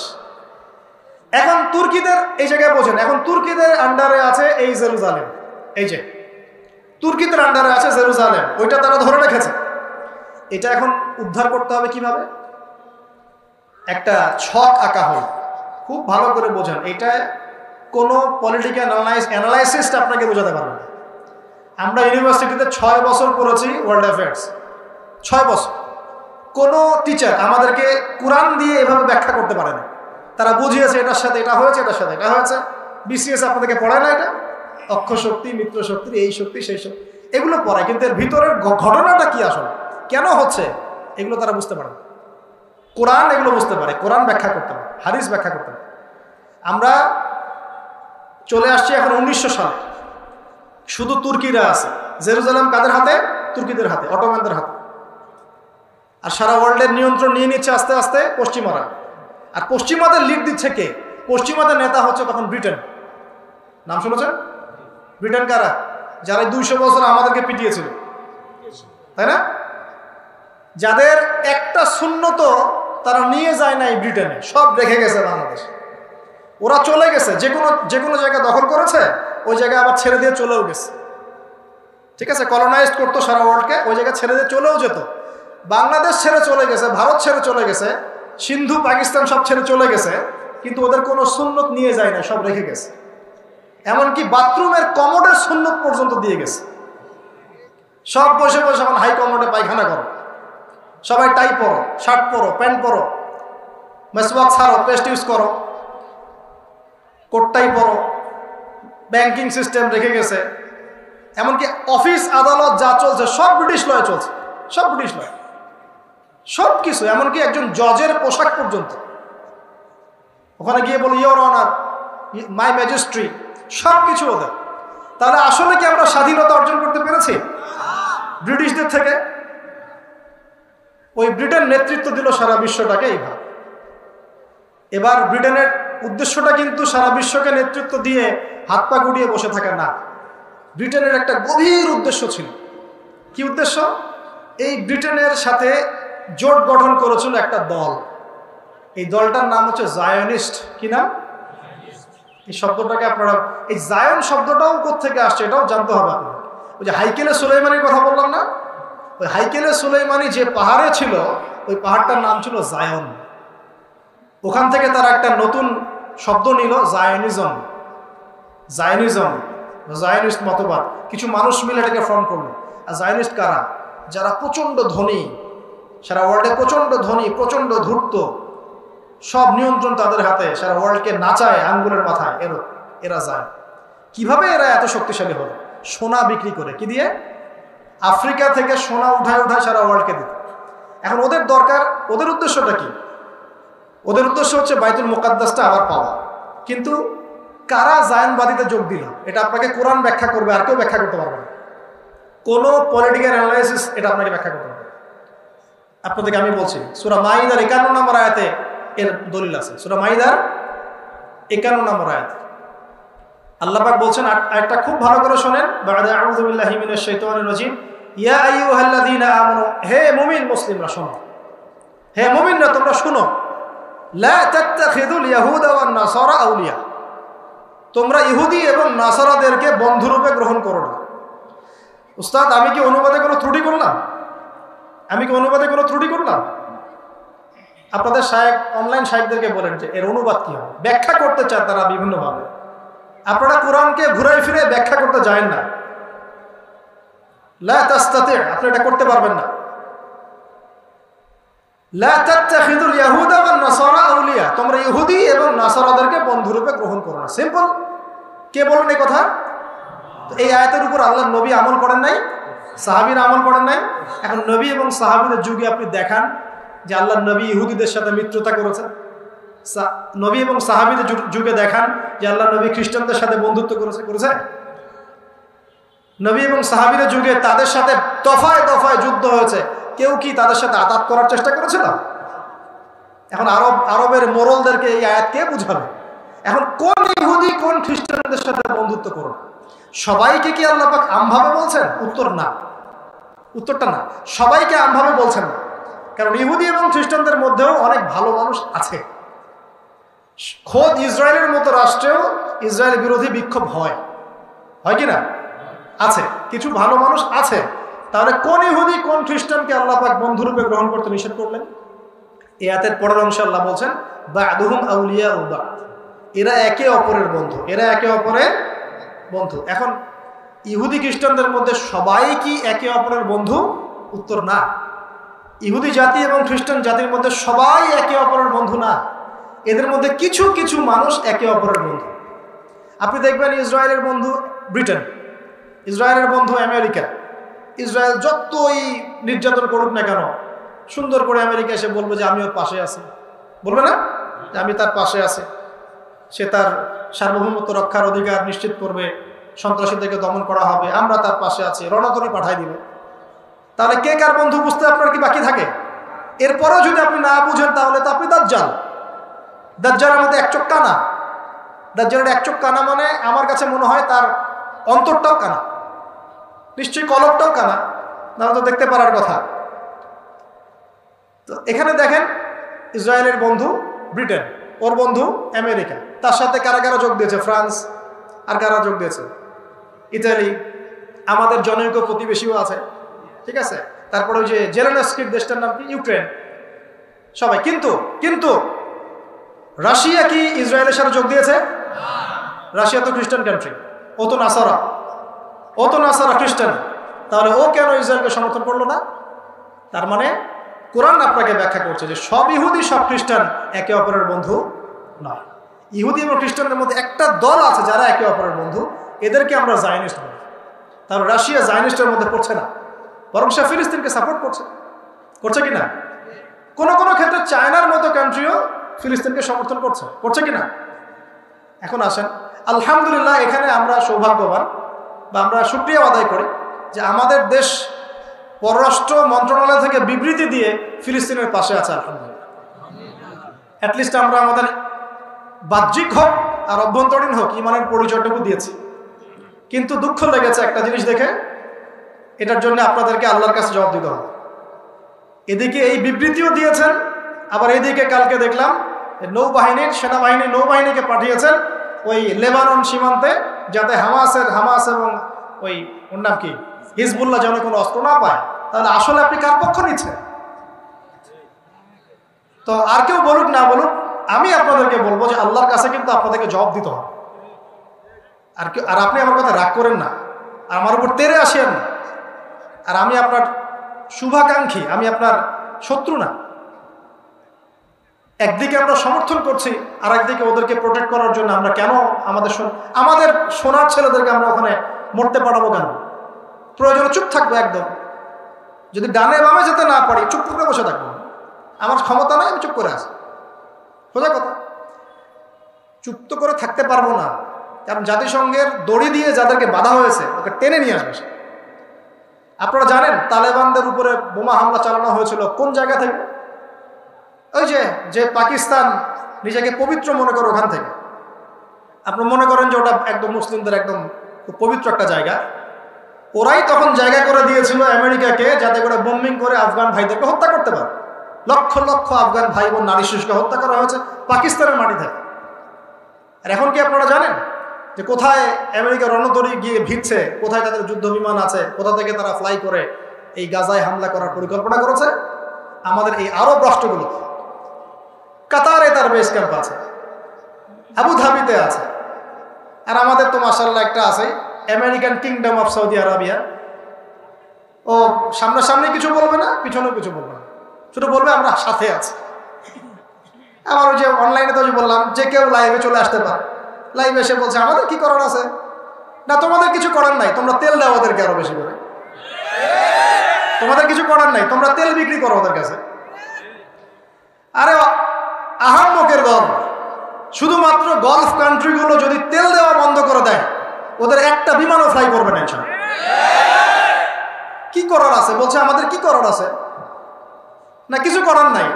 এখন তুর্কিদের এই জায়গায় বোঝেন, এখন তুর্কিদের আন্ডারে আছে এই জেরুজালেম, এই যে তুর্কিদের আন্ডারে আছে জেরুজালেম, ওইটা তারা ধরে রেখেছে। এটা এখন উদ্ধার করতে হবে কিভাবে? একটা ছক আঁকা হয়, খুব ভালো করে বোঝেন। এটা কোনো পলিটিক্যাল অ্যানালাইসিস আপনাকে বোঝাতে পারবে না। আমরা ইউনিভার্সিটিতে 6 বছর পড়েছি ওয়ার্ল্ড অ্যাফেয়ার্স, 6 বছর। কোনো টিচার আমাদেরকে কোরআন দিয়ে এভাবে ব্যাখ্যা করতে পারে না। তারা বুঝিয়েছে এটার সাথে এটা হয়েছে, এটার সাথে এটা হয়েছে। বিসিএস আপনাদেরকে পড়ায় না এটা? অক্ষ শক্তি, মিত্র শক্তি, এই শক্তি সেই শক্তি, এগুলো পড়ায়, কিন্তু এর ভিতরের ঘটনাটা কি আসলে কেন হচ্ছে এগুলো তারা বুঝতে পারে না। কোরআন এগুলো বুঝতে পারে, কোরআন ব্যাখ্যা করতে পারে, হাদিস ব্যাখ্যা করতে পারে। আমরা চলে আসছি এখন 1900 সালে, শুধু তুর্কিরা আছে। জেরুজালেম কাদের হাতে? তুর্কিদের হাতে, অটোম্যানদের হাতে। আর সারা ওয়ার্ল্ডের নিয়ন্ত্রণ নিয়ে নিচ্ছে আস্তে আস্তে পশ্চিমারা। আর পশ্চিমাদের লিড দিচ্ছে কে? পশ্চিমাদের নেতা হচ্ছে তখন ব্রিটেন। নাম শুনেছেন? ব্রিটেন কারা? যারা 200 বছর আমাদেরকে পিটিয়েছিল, তাই না? যাদের একটা সুন্নত তারা নিয়ে যায় নাই ব্রিটেনে, সব রেখে গেছে বাংলাদেশ। ওরা চলে গেছে, যে কোনো জায়গা দখল করেছে, ওই জায়গায় আবার ছেড়ে দিয়ে চলেও গেছে। ঠিক আছে, কলোনাইজড করতো সারা ওয়ার্ল্ডকে, ওই জায়গায় ছেড়ে দিয়ে চলেও যেত। বাংলাদেশ ছেড়ে চলে গেছে, ভারত ছেড়ে চলে গেছে, সিন্ধু পাকিস্তান সব ছেড়ে চলে গেছে, কিন্তু ওদের কোনো সুন্নত নিয়ে যায় না, সব রেখে গেছে। এমনকি বাথরুমের কমোডের সুন্নত পর্যন্ত দিয়ে গেছে। সব বসে বসে এখন হাই কমোডে পায়খানা করো, সবাই টাই পরো, শার্ট পরো, প্যান্ট পরো, মেসওয়াক ছাড়ো, পেস্ট ইউজ করো, কোটটাই পরো। ব্যাংকিং সিস্টেম রেখে গেছে, এমনকি অফিস আদালত যা চলছে সব ব্রিটিশ লয়ে চলছে, সব ব্রিটিশ লয়, সব কিছু। এমনকি একজন জজের পোশাক পর্যন্ত ওখানে গিয়ে বলি ইয়োর অনার, মাই ম্যাজিস্ট্রি, সব কিছু ওদের। তাহলে আসলে কি আমরা স্বাধীনতা অর্জন করতে পেরেছি ব্রিটিশদের থেকে? ওই ব্রিটেন নেতৃত্ব দিল সারা বিশ্বটাকে এইভাবে। এবার ব্রিটেনের উদ্দেশ্যটা কিন্তু সারা বিশ্বকে নেতৃত্ব দিয়ে হাত পা গুটিয়ে বসে থাকা না। ব্রিটেনের একটা গভীর উদ্দেশ্য ছিল। কি উদ্দেশ্য? এই ব্রিটেনের সাথে জোট গঠন করেছিল একটা দল। এই দলটার নাম হচ্ছে জায়নিস্ট। কি নাম? এই শব্দটাকে আপনারা, এই জায়ন শব্দটাও কোত্থেকে আসছে এটাও জানতে হবে আপনার। ওই যে হাইকেলে সুলাইমানির কথা বললাম না, ওই হাইকেলে সুলাইমানি যে পাহাড়ে ছিল ওই পাহাড়টার নাম ছিল জায়ন। ওখান থেকে তারা একটা নতুন শব্দ নিল, জায়নিজম। জায়নিজম, জায়নিস্ট মতবাদ। কিছু মানুষ মিলে এটাকে ফর্ম করলো। আর জায়নিস্ট কারা? যারা প্রচণ্ড ধনী, সারা ওয়ার্ল্ডে প্রচণ্ড ধনী, প্রচণ্ড ধূর্ত, সব নিয়ন্ত্রণ তাদের হাতে, সারা ওয়ার্ল্ডকে নাচায় আঙ্গুলের মাথায়, এরা যায়। কিভাবে এরা এত শক্তিশালী হলো? সোনা বিক্রি করে। কি দিয়ে? আফ্রিকা থেকে সোনা উঠায় উঠায় সারা ওয়ার্ল্ডকে দিত। এখন ওদের দরকার, ওদের উদ্দেশ্যটা কি? ওদের উদ্দেশ্য হচ্ছে বাইতুল মুকাদ্দাসটা আবার পাওয়া। কিন্তু কারা জায়নবাদীতে যোগ দিল এটা আপনাকে কোরআন ব্যাখ্যা করবে, আর কেউ ব্যাখ্যা করতে পারবে না। কোনো পলিটিক্যাল অ্যানালাইসিস এটা আপনাকে ব্যাখ্যা করতে পারবে। আপনাদেরকে আমি বলছি, সূরা মাইদার 51 নম্বর আয়াতে এর দলিল আছে। সূরা মাইদার 51 নম্বর আয়াত আল্লাহ পাক বলছেন, আয়াতটা খুব ভালো করে শোনেন। বা'দা আউযু বিল্লাহি মিনাশ শাইতানির রাজীম। ইয়া আইয়ুহাল্লাযীনা আমানু, হে মুমিন মুসলিমরা শোনো, হে মুমিনরা তোমরা শুনো। লা তাত্তাখিযুল ইয়াহুদা ওয়ান নাসারা আউলিয়া, তোমরা ইহুদি এবং নাসারাদেরকে বন্ধুরূপে গ্রহণ করো না। উস্তাদ, আমি কি অনুবাদে কোনো ত্রুটি করলাম? আপনাদের শায়েখ, অনলাইন শায়েখদেরকে বলেন যে এর অনুবাদ কি হবে। ব্যাখ্যা করতে চান তারা বিভিন্নভাবে। আপনারা কোরআনকে ঘুরাই ফিরে ব্যাখ্যা করতে যায়েন না। লা তাস্তাতি', আপনি এটা করতে পারবেন না। লা তাত্তাখিযুল ইয়াহুদা ওয়ান নাসারা আউলিয়া, তোমরা ইহুদি এবং নাসারাদেরকে বন্ধুরূপে গ্রহণ করো না। সিম্পল। কে বলেন এই কথা? এই আয়াতের উপর আল্লাহর নবী আমল করেন নাই, সাহাবীরা আমল করেন নাই। এখন নবী এবং সাহাবীদের যুগে আপনি দেখান যে আল্লাহর নবী ইহুদিদের সাথে মিত্রতা করেছেন। নবী এবং সাহাবীদের যুগে দেখান যে আল্লাহর নবী খ্রিস্টানদের সাথে বন্ধুত্ব করেছে। নবী এবং সাহাবীদের যুগে তাদের সাথে দফায় দফায় যুদ্ধ হয়েছে। কেউ কি তাদের সাথে আতাত করার চেষ্টা করেছিল? এখন আরবের মোরলদেরকে এই আয়াত কে বুঝাবে? এখন কোন ইহুদি কোন খ্রিস্টানদের সাথে বন্ধুত্ব করো? সবাইকে কি আল্লাহ পাক আমভাবে বলছেন? উত্তরটা না, সবাইকে আমভাবে বলছেন না। কারণ ইহুদি এবং খ্রিস্টানদের মধ্যেও অনেক ভালো মানুষ আছে। খোদ ইসরায়েলের মতো রাষ্ট্রেও ইসরায়েল বিরোধী বিক্ষোভ হয় কি না? আছে, কিছু ভালো মানুষ আছে। তাহলে কোন ইহুদি কোন খ্রিস্টানকে আল্লাহ পাক বন্ধুরূপে গ্রহণ করতে নিষেধ করলেন? এই আয়াতের পরের অংশে আল্লাহ বলছেন, বা'দুহুম আউলিয়াউ বা'দ, এরা একে অপরের বন্ধু। এখন ইহুদি খ্রিস্টানদের মধ্যে সবাই কি একে অপরের বন্ধু? উত্তর না। ইহুদি জাতি এবং খ্রিস্টান জাতির মধ্যে সবাই একে অপরের বন্ধু না। এদের মধ্যে কিছু কিছু মানুষ একে অপরের বন্ধু। আপনি দেখবেন ইসরায়েলের বন্ধু ব্রিটেন, ইসরায়েলের বন্ধু আমেরিকা। ইসরায়েল যতই নির্যাতন করুক না কেন, সুন্দর করে আমেরিকা এসে বলবে যে আমি ওর পাশে আছি। বলবে না যে আমি তার পাশে আছি? সে তার সার্বভৌমত্ব রক্ষার অধিকার নিশ্চিত করবে, সন্ত্রাসীদেরকে দমন করা হবে, আমরা তার পাশে আছি, রণতরী পাঠাই দিবে। তাহলে কে কার বন্ধু বুঝতে আপনার কি বাকি থাকে? এরপরেও যদি আপনি না বুঝেন তাহলে তো আপনি দাজ্জালের মধ্যে এক চোখ কানা। দাজ্জালের এক চোখ কানা মানে আমার কাছে মনে হয় তার অন্তরটাও কানা, নিশ্চয়ই কলবটাও কানা, না তো দেখতে পারার কথা। তো এখানে দেখেন, ইসরায়েলের বন্ধু ব্রিটেন, ওর বন্ধু আমেরিকা, তার সাথে কারা কারা যোগ দিয়েছে? ফ্রান্স, আর কারা যোগ দিয়েছে? ইতালি, আমাদের জনৈক প্রতিবেশীও আছে, ঠিক আছে। তারপরে ওই যে জেলেনস্কির দেশটার নাম কি? ইউক্রেন, সবাই। কিন্তু রাশিয়া কি ইসরায়েলের সাথে যোগ দিয়েছে? রাশিয়া তো খ্রিস্টান কান্ট্রি, ও তো নাসারা খ্রিস্টান। তাহলে ও কেন ইসরায়েলকে সমর্থন করলো না? তার মানে কোরআন আপনাকে ব্যাখ্যা করছে যে সব ইহুদি সব খ্রিস্টান একে অপরের বন্ধু নয়। ইহুদি এবং খ্রিস্টানদের মধ্যে একটা দল আছে যারা একে অপরের বন্ধু, এদেরকে আমরা জায়নিস্ট বলি। তাহলে রাশিয়া জায়নিস্টের মধ্যে পড়ছে না, বরং সে ফিলিস্তিনকে সাপোর্ট করছে কি না? কোনো ক্ষেত্রে চায়নার মতো কান্ট্রিও ফিলিস্তিনকে সমর্থন করছে কি না? এখন আসেন, আলহামদুলিল্লাহ, এখানে আমরা সৌভাগ্যবান বা আমরা শুকরিয়া আদায় করি যে আমাদের দেশ পররাষ্ট্র মন্ত্রণালয় থেকে আমাদেরকে বিবৃতি দিয়ে ফিলিস্তিনের পাশে আছে আলহামদুলিল্লাহ। অ্যাটলিস্ট আমরা আমাদের বাহ্যিক হোক আর অভ্যন্তরীণ হোক ইমানের পরিচয়টুকু দিয়েছি। কিন্তু দুঃখ লেগেছে একটা জিনিস দেখে, এটার জন্য আপনাদেরকে আল্লাহর কাছে জবাব দিতে হবে। এদিকে এই বিবৃতিও দিয়েছেন, আবার এদিকে কালকে দেখলাম নৌবাহিনীর সেনাবাহিনী নৌবাহিনীকে পাঠিয়েছেন ওই লেবানন সীমান্তে, যাতে হামাস এবং ওই ওর নাম কি হিজবুল্লাহ যেন কোনো অস্ত্র না পায়। তাহলে আসলে আপনি কার পক্ষ নিচ্ছেন? তো আর কেউ বলুক না বলুক, আমি আপনাদেরকে বলবো যে আল্লাহর কাছে কিন্তু আপনাদেরকে জবাব দিতে হবে। আর আপনি আমার কথা রাগ করেন না, আমার উপর তেড়ে আসেন না। আর আমি আপনার শুভাকাঙ্ক্ষী, আমি আপনার শত্রু না। একদিকে আমরা সমর্থন করছি, আর একদিকে ওদেরকে প্রোটেক্ট করার জন্য আমরা কেন আমাদের সোনার ছেলেদেরকে আমরা ওখানে মরতে পাঠাবো কেন? প্রয়োজনে চুপ থাকবো একদম। যদি ডানে বামে যেতে না পারি চুপ করে বসে থাকবো। আমার ক্ষমতা নাই, আমি চুপ করে আসি, সোজা কথা। চুপ তো করে থাকতে পারবো না, কারণ জাতিসংঘের দড়ি দিয়ে যাদেরকে বাধা হয়েছে ওকে টেনে নিয়ে আসবে। আপনারা জানেন তালেবানদের উপরে বোমা হামলা চালানো হয়েছিল কোন জায়গা থেকে? ওই যে পাকিস্তান নিজেকে পবিত্র মনে করে ওখান থেকে। আপনি মনে করেন যে ওটা একদম মুসলিমদের একদম পবিত্র একটা জায়গা। ওরাই তখন জায়গা করে দিয়েছিল আমেরিকাকে, যাতে করে বোম্বিং করে আফগান ভাইদেরকে হত্যা করতে পারে। লক্ষ লক্ষ আফগান ভাই বোন নারী শিশুকে হত্যা করা হয়েছে পাকিস্তানের মাটি থেকে। আর এখন কি আপনারা জানেন যে কোথায় আমেরিকা রণতরী গিয়ে ভিড়ছে, কোথায় তাদের যুদ্ধ বিমান আছে, কোথা থেকে তারা ফ্লাই করে এই গাজায় হামলা করার পরিকল্পনা করেছে? আমাদের এই আরব রাষ্ট্রগুলো। কাতারে তার বেস ক্যাম্প আছে, আবুধাবিতে আছে, আর আমাদের তো মাশাআল্লাহ একটা আছে American kingdom of Saudi Arabia. ও সামনাসামনি কিছু বলবে না, পিছনেও কিছু বলবে না, শুধু বলবে আমরা সাথে আছি। আমার ওই যে অনলাইনে তো বললাম যে কেউ লাইভে চলে আসতে পারে, লাইভে এসে বলছে আমাদের কি করার আছে? না, তোমাদের কিছু করার নাই, তোমরা তেল দাও ওদেরকে আরো বেশি করে। তোমাদের কিছু করার নাই, তোমরা তেল বিক্রি করো ওদের কাছে। আরে আহাম্মকের দল, শুধুমাত্র গলফ কান্ট্রিগুলো যদি তেল দেওয়া বন্ধ করে দেয়, ওদের একটা বিমানও ফ্লাই করবে না। কি করার আছে বলছে, আমাদের কি করার আছে? না, কিছু করার নাই।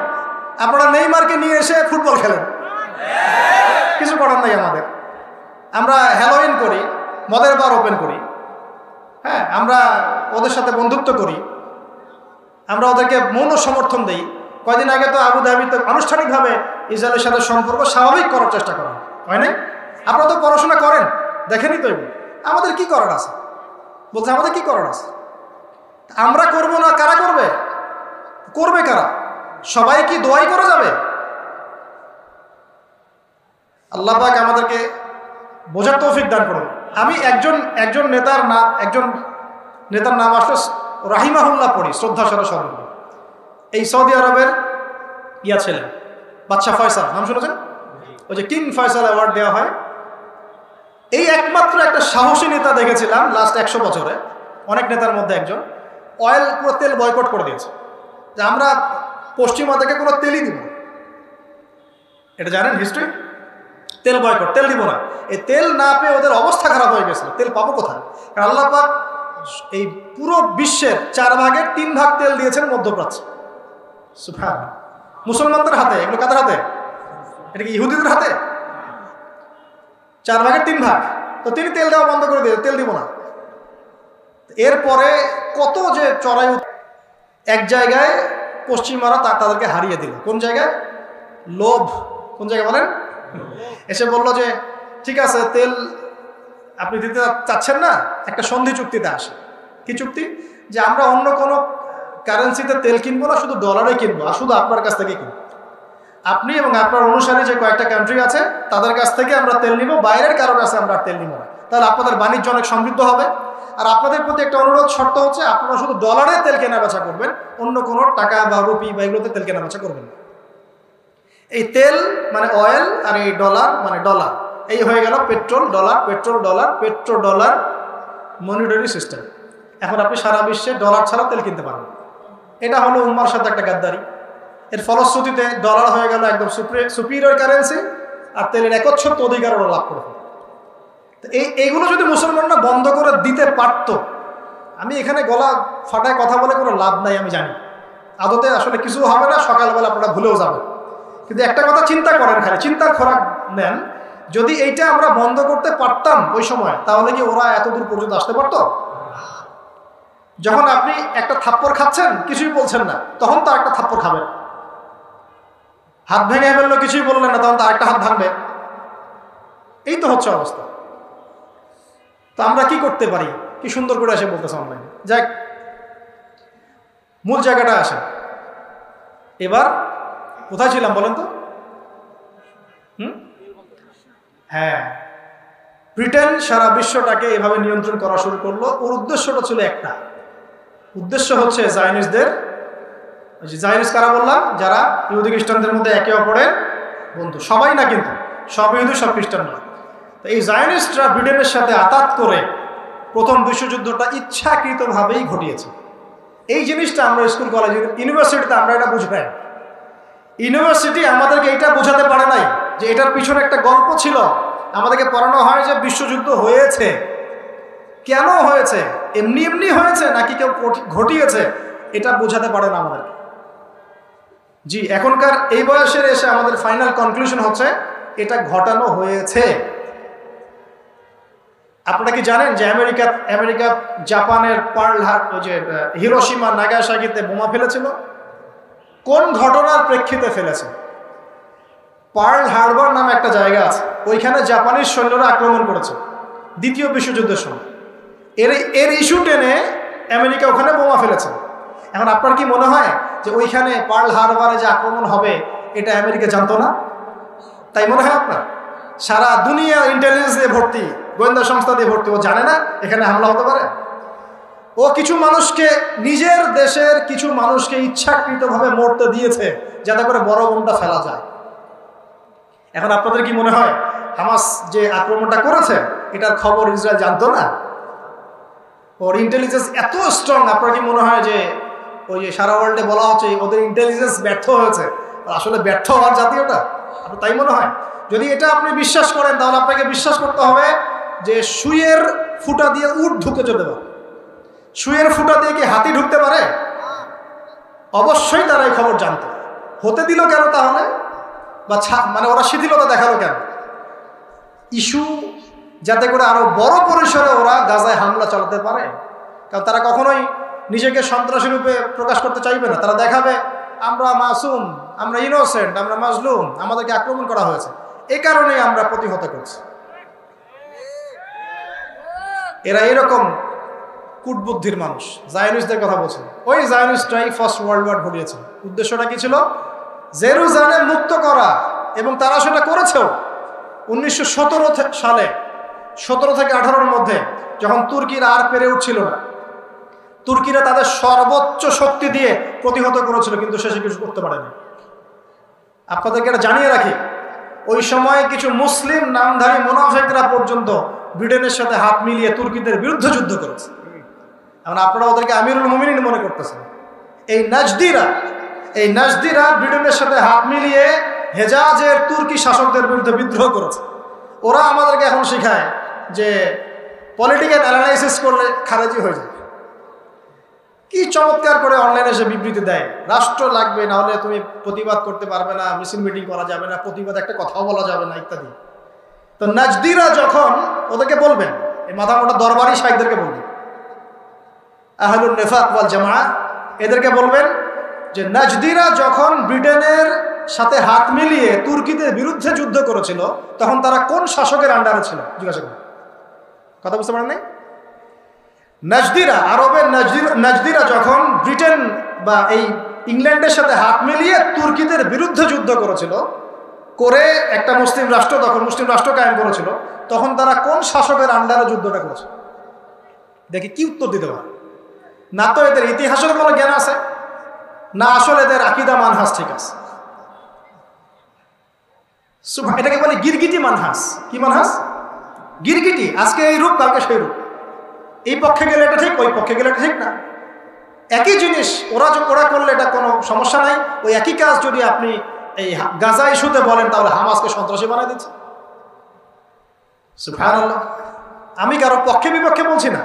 আপনারা নেইমারকে নিয়ে এসে ফুটবল খেলেন, কিছু করার নাই আমাদের। আমরা হ্যালোইন করি, মদের বার ওপেন করি, হ্যাঁ, আমরা ওদের সাথে বন্ধুত্ব করি, আমরা ওদেরকে মৌন সমর্থন দেই। কয়দিন আগে তো আবুধাবিতে আনুষ্ঠানিকভাবে ইসরায়েলের সাথে সম্পর্ক স্বাভাবিক করার চেষ্টা করা হয় না? আপনারা তো পড়াশোনা করেন, দেখেনি তো? আমাদের কি করার আছে বলছে, আমাদের কি করার আছে? আমরা করব না, কারা করবে? করবে কারা? সবাই কি দোয়াই করে যাবে? আল্লাহ পাক আমাদেরকে বোঝার তৌফিক দান করুন। আমি একজন নেতার নাম আসলে রাহিমাহুল্লাহ পড়ি, শ্রদ্ধা স্মরণ। এই সৌদি আরবের ছিলেন বাদশাহ ফয়সাল, নাম শুনেছেন? ওই যে কিং ফয়সাল অ্যাওয়ার্ড দেওয়া হয়। এই একমাত্র একটা সাহসী নেতা দেখেছিলাম লাস্ট 100 বছরে, অনেক নেতার মধ্যে একজন। অয়েল, পুরো তেল বয়কট করে দিয়েছে, যে আমরা পশ্চিমা থেকে কোনো তেলই দিব না। এটা জানেন হিস্ট্রি? তেল বয়কট, তেল দিব না। এই তেল না পেয়ে ওদের অবস্থা খারাপ হয়ে গেছিল। তেল পাবো কোথায়? কারণ আল্লাহ পাক এই পুরো বিশ্বের 4 ভাগের 3 ভাগ তেল দিয়েছেন মধ্যপ্রাচ্যে। সুবহানাল্লাহ। মুসলমানদের হাতে, এগুলো কাদের হাতে? এটা কি ইহুদিদের হাতে? 4 ভাগের 3 ভাগ। তো তিনি তেল দেওয়া বন্ধ করে দিয়ে, তেল দিব না। এরপরে কত যে চড়াই, এক জায়গায় পশ্চিমারা তাদেরকে হারিয়ে দিল। কোন জায়গায়? লোভ। কোন জায়গায় বলেন? এসে বলল যে ঠিক আছে, তেল আপনি দিতে চাচ্ছেন না, একটা সন্ধি চুক্তিতে আসে। কি চুক্তি? যে আমরা অন্য কোনো কারেন্সিতে তেল কিনবো না, শুধু ডলারে কিনবো, আর শুধু আপনার কাছ থেকে কিনবো। আপনি এবং আপনার অনুসারী যে কয়েকটা কান্ট্রি আছে তাদের কাছ থেকে আমরা তেল নিব, বাইরের কারো কাছে আমরা তেল নিব না। তাহলে আপনাদের বাণিজ্য অনেক সমৃদ্ধ হবে। আর আপনাদের প্রতি একটা অনুরোধ, শর্ত হচ্ছে আপনারা শুধু ডলারে তেল কেনা বেচা করবেন, অন্য কোনো টাকা বা রুপি বা এগুলোতে তেল কেনা বেচা করবেন না। এই তেল মানে অয়েল, আর এই ডলার মানে ডলার। এই হয়ে গেল petrol dollar, petrol dollar, petro dollar monetary system. এখন আপনি সারা বিশ্বে ডলার ছাড়া তেল কিনতে পারবেন। এটা হলো উম্মার সাথে একটা গাদ্দারি। এর ফলশ্রুতিতে ডলার হয়ে গেল একদম সুপিরিয়র কারেন্সি, আর তেলের একচ্ছত্ব অধিকার ওরা লাভ করে। এইগুলো যদি মুসলমানরা বন্ধ করে দিতে পারত, আমি এখানে গলা ফাটায় কথা বলে কোনো লাভ নাই, আমি জানি। আদতে আসলে কিছু হবে না, সকালবেলা আপনারা ভুলেও যাবেন। কিন্তু একটা কথা চিন্তা করেন, খালি চিন্তার খোরাক নেন, যদি এইটা আমরা বন্ধ করতে পারতাম ওই সময়, তাহলে কি ওরা এত দূর পর্যন্ত আসতে পারতো? যখন আপনি একটা থাপ্পড় খাচ্ছেন কিছুই বলছেন না, তখন তো একটা থাপ্পড় খাবেন। হাত ভেঙে ফেললো, কিছুই বললেন না, তখন তো আরেকটা হাত ভাঙবে। এই তো হচ্ছে অবস্থা। তো আমরা কি করতে পারি? কি সুন্দর করে এসে বলতেছে অনলাইনে। যাক, মূল জায়গাটা আসে। এবার কোথায় ছিলাম বলেন তো? হ্যাঁ, ব্রিটেন সারা বিশ্বটাকে এভাবে নিয়ন্ত্রণ করা শুরু করলো। ওর উদ্দেশ্যটা ছিল একটা, উদ্দেশ্য হচ্ছে জায়নিস্টদের, জায়নিস্ট কারা বললাম? যারা ইহুদি খ্রিস্টানদের মধ্যে একে অপরের বন্ধু। সবাই না কিন্তু, সব ইহুদি সব খ্রিস্টান নয়। তো এই জায়নিস্টরা ব্রিটেনের সাথে আতাত করে প্রথম বিশ্বযুদ্ধটা ইচ্ছাকৃতভাবেই ঘটিয়েছে। এই জিনিসটা আমরা স্কুল কলেজ ইউনিভার্সিটিতে আমরা এটা বুঝি নাই। ইউনিভার্সিটি আমাদেরকে এটা বোঝাতে পারে নাই যে এটার পিছনে একটা গল্প ছিল। আমাদেরকে পড়ানো হয় যে বিশ্বযুদ্ধ হয়েছে, কেন হয়েছে, এমনি এমনি হয়েছে নাকি কেউ ঘটিয়েছে, এটা বোঝাতে পারে না আমাদেরকে। জি, এখনকার এই বয়সের এসে আমাদের ফাইনাল কনক্লুশন হচ্ছে এটা ঘটানো হয়েছে। আপনারা কি জানেন যে আমেরিকা জাপানের ওই যে হিরোশিমা নাগাসাকিতে বোমা ফেলেছিল? কোন ঘটনার প্রেক্ষিতে ফেলেছে? পার্ল হারবার নামে একটা জায়গা আছে, ওইখানে জাপানিজ সৈন্যরা আক্রমণ করেছে দ্বিতীয় বিশ্বযুদ্ধের সময়। এর ইস্যু টেনে আমেরিকা ওখানে বোমা ফেলেছে। এখন আপনার কি মনে হয় যে ওইখানে পার্ল হারবারে যে আক্রমণ হবে এটা আমেরিকা জানতো না? তাই মনে হয় আপনার? সারা দুনিয়া ইন্টেলিজেন্স দিয়ে ভর্তি, গোয়েন্দা সংস্থা দিয়ে ভর্তি, ও জানে না এখানে হামলা হতে পারে? ও কিছু মানুষকে, নিজের দেশের কিছু মানুষকে ইচ্ছাকৃতভাবে মরতে দিয়েছে যাতে করে বড় বোমটা ফেলা যায়। এখন আপনাদের কি মনে হয় হামাস যে আক্রমণটা করেছে এটার খবর ইসরায়েল জানতো না? ওর ইন্টেলিজেন্স এত স্ট্রং। আপনার কি মনে হয় যে ওই যে সারা ওয়ার্ল্ডে বলা হচ্ছে ওদের ইন্টেলিজেন্স ব্যর্থ হয়েছে, আসলে ব্যর্থ হওয়ার জাতীয়টা? আপনার তাই মনে হয়? যদি এটা আপনি বিশ্বাস করেন তাহলে আপনাকে বিশ্বাস করতে হবে যে সুইয়ের ফুটা দিয়ে উট ঢুকে যেতে পারে। সুইয়ের ফুটা দিয়ে কি হাতি ঢুকতে পারে? অবশ্যই তারা এই খবর জানতো। হতে দিল কেন তাহলে? বা মানে ওরা শিথিলতা দেখালো কেন? ইস্যু যাতে করে আরো বড় পরিসরে ওরা গাজায় হামলা চালাতে পারে। কারণ তারা কখনোই নিজেকে সন্ত্রাসী রূপে প্রকাশ করতে চাইবে না। তারা দেখাবে আমরা মাসুম, আমরা ইনোসেন্ট, আমরা মাজলুম, আমাদেরকে আক্রমণ করা হয়েছে, এই কারণেই আমরা প্রতিহত করছি। এরা এরকম কূটবুদ্ধির মানুষ। জায়নিস্টদের কথা বলছেন, ওই জায়নিস্টরাই ফার্স্ট ওয়ার্ল্ড ওয়ার ঘটিয়েছে। উদ্দেশ্যটা কি ছিল? জেরুজালেম মুক্ত করা, এবং তারা সেটা করেছেও। 1917 সালে 17 থেকে 18-র মধ্যে যখন তুর্কিরা আর পেরে উঠছিল না, তুর্কিরা তাদের সর্বোচ্চ শক্তি দিয়ে প্রতিহত করেছিল, কিন্তু শেষে কিছু করতে পারেনি। আপনাদেরকে এটা জানিয়ে রাখি, ওই সময় কিছু মুসলিম নামধারী মুনাফিকরা পর্যন্ত ব্রিটেনের সাথে হাত মিলিয়ে তুর্কিদের বিরুদ্ধে যুদ্ধ করেছে। এখন আপনারা ওদেরকে আমিরুল মুমিনিন মনে করতেছেন। এই নাজদিরা ব্রিটেনের সাথে হাত মিলিয়ে হেজাজের তুর্কি শাসকদের বিরুদ্ধে বিদ্রোহ করেছে। ওরা আমাদেরকে এখন শেখায় যে পলিটিক্যাল অ্যানালাইসিস করলে খারেজি হয়ে যায়। কি চমৎকার করে অনলাইনে এসে বিবৃতি দেয়, রাষ্ট্র লাগবে, না হলে তুমি প্রতিবাদ করতে পারবে না, মিছিল মিটিং করা যাবে না, প্রতিবাদ একটা কথাও বলা যাবে না, ইত্যাদি। তো নাজদিরা যখন ওদেরকে বলবেন, এই মাথা মোটা দরবারি শাইখদেরকে বলবেন, আহলুন নিফাক ওয়াল জামাআহ, এদেরকে বলবেন যে নাজদিরা যখন ব্রিটেনের সাথে হাত মিলিয়ে তুর্কিদের বিরুদ্ধে যুদ্ধ করেছিল তখন তারা কোন শাসকের আন্ডারে ছিল? জিজ্ঞাসা করুন। কথা বুঝতে পারেন নাই? নাজদিরা, আরবের নাজদিরা যখন ব্রিটেন বা এই ইংল্যান্ডের সাথে হাত মিলিয়ে তুর্কিদের বিরুদ্ধে যুদ্ধ করেছিল, করে একটা মুসলিম রাষ্ট্র, তখন মুসলিম রাষ্ট্র কায়েম করেছিল, তখন তারা কোন শাসকের আন্ডারে যুদ্ধটা করেছে? দেখি কি উত্তর দিতে পারে। না তো এদের ইতিহাসের কোনো জ্ঞান আছে, না আসলে এদের আকীদা মানহাজ ঠিক আছে। এটাকে বলে গিরগিটি মানহাজ। কি মানহাজ? গিরগিটি, আজকে এই রূপ কালকে সেই রূপ, এই পক্ষে গেলে এটা ঠিক, ওই পক্ষে গেলে এটা ঠিক না। একই জিনিস ওরা করলে এটা কোনো সমস্যা নাই। ওই একই কাজ যদি আপনি এই গাজা ইস্যুতে বলেন তাহলে হামাসকে সন্ত্রাসী বানাই দিচ্ছে। সুবহানাল্লাহ। আমি কারো পক্ষে বিপক্ষে বলছি না,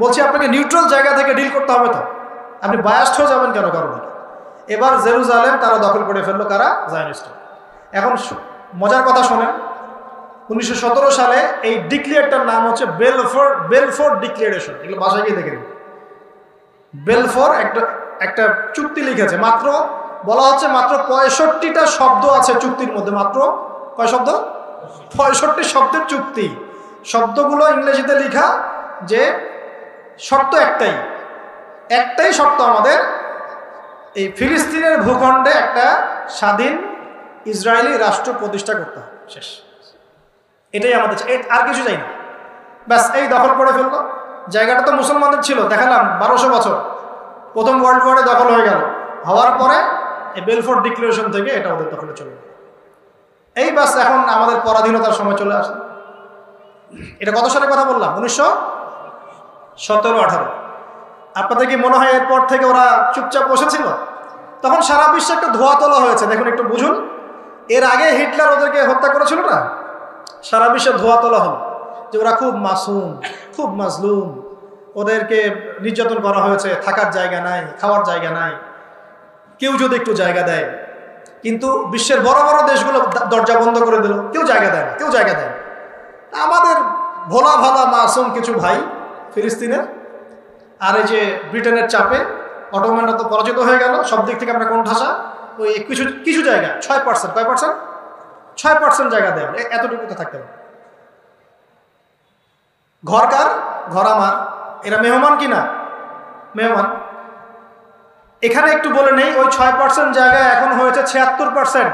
বলছি আপনাকে নিউট্রাল জায়গা থেকে ডিল করতে হবে। তো আপনি বায়াস্ট হয়ে যাবেন কেন কারো? এবার জেরুজালেম তারা দখল করে ফেললো, কারা? জায়নিস্টরা। এখন মজার কথা শোনেন, 1917 সালে এই ডিক্লেয়ারটার নাম হচ্ছে বেলফোর ডিক্লারেশন। এগুলো বাসায় গিয়ে দেখে নিন। বেলফোর একটা চুক্তি লিখেছে, মাত্র বলা হচ্ছে মাত্র 65টা শব্দ আছে চুক্তির মধ্যে। মাত্র কয় শব্দ? 65 শব্দের চুক্তি। শব্দগুলো ইংরেজিতে লেখা, যে শর্ত একটাই শর্ত, আমাদের এই ফিলিস্তিনের ভূখণ্ডে একটা স্বাধীন ইসরায়েলি রাষ্ট্র প্রতিষ্ঠা করতে হবে, শেষ। এটাই আমাদের, আর কিছু চাই না। ব্যাস, এই দখল করে ফেললো। জায়গাটা তো মুসলমানদের ছিল, দেখালাম 1200 বছর। প্রথম ওয়ার্ল্ড ওয়ারে দখল হয়ে গেল, হওয়ার পরে এই বেলফোর ডিক্লারেশন থেকে এটা ওদের দখলে চলে গেল। এই ব্যাস, এখন আমাদের পরাধীনতার সময় চলে আসে। এটা কত সালে কথা বললাম? 1917-18। আপনাদের কি মনে হয় এরপর থেকে ওরা চুপচাপ বসেছিল? তখন সারা বিশ্বে একটা ধোয়া তোলা হয়েছে। দেখুন, একটু বুঝুন। এর আগে হিটলার ওদেরকে হত্যা করেছিল না, সারা বিশ্বে ধোয়া তোলা হলো যে ওরা খুব মাসুম, খুব মাজলুম, ওদেরকে নির্যাতন করা হয়েছে, থাকার জায়গা নাই, খাওয়ার জায়গা নাই, কেউ যদি একটু জায়গা দেয়। কিন্তু বিশ্বের বড় বড় দেশগুলো দরজা বন্ধ করে দিল, কেউ জায়গা দেয় না, কেউ জায়গা দেয় না। আমাদের ভোলা ভালা মাসুম কিছু ভাই ফিলিস্তিনের, আর এই যে ব্রিটেনের চাপে অটোম্যানরা তো পরাজিত হয়ে গেল, সব দিক থেকে আমরা কোণঠাসা। ওই কিছু জায়গা 6%, কয় পার্সেন্ট? 6% জায়গা দেয়, এতটুকু তো থাকতে হবে। ঘর কার? ঘর আমার। এরা মেহমান কিনা? মেহমান। এখানে একটু বলে নেই, ওই 6% জায়গা এখন হয়েছে 76%।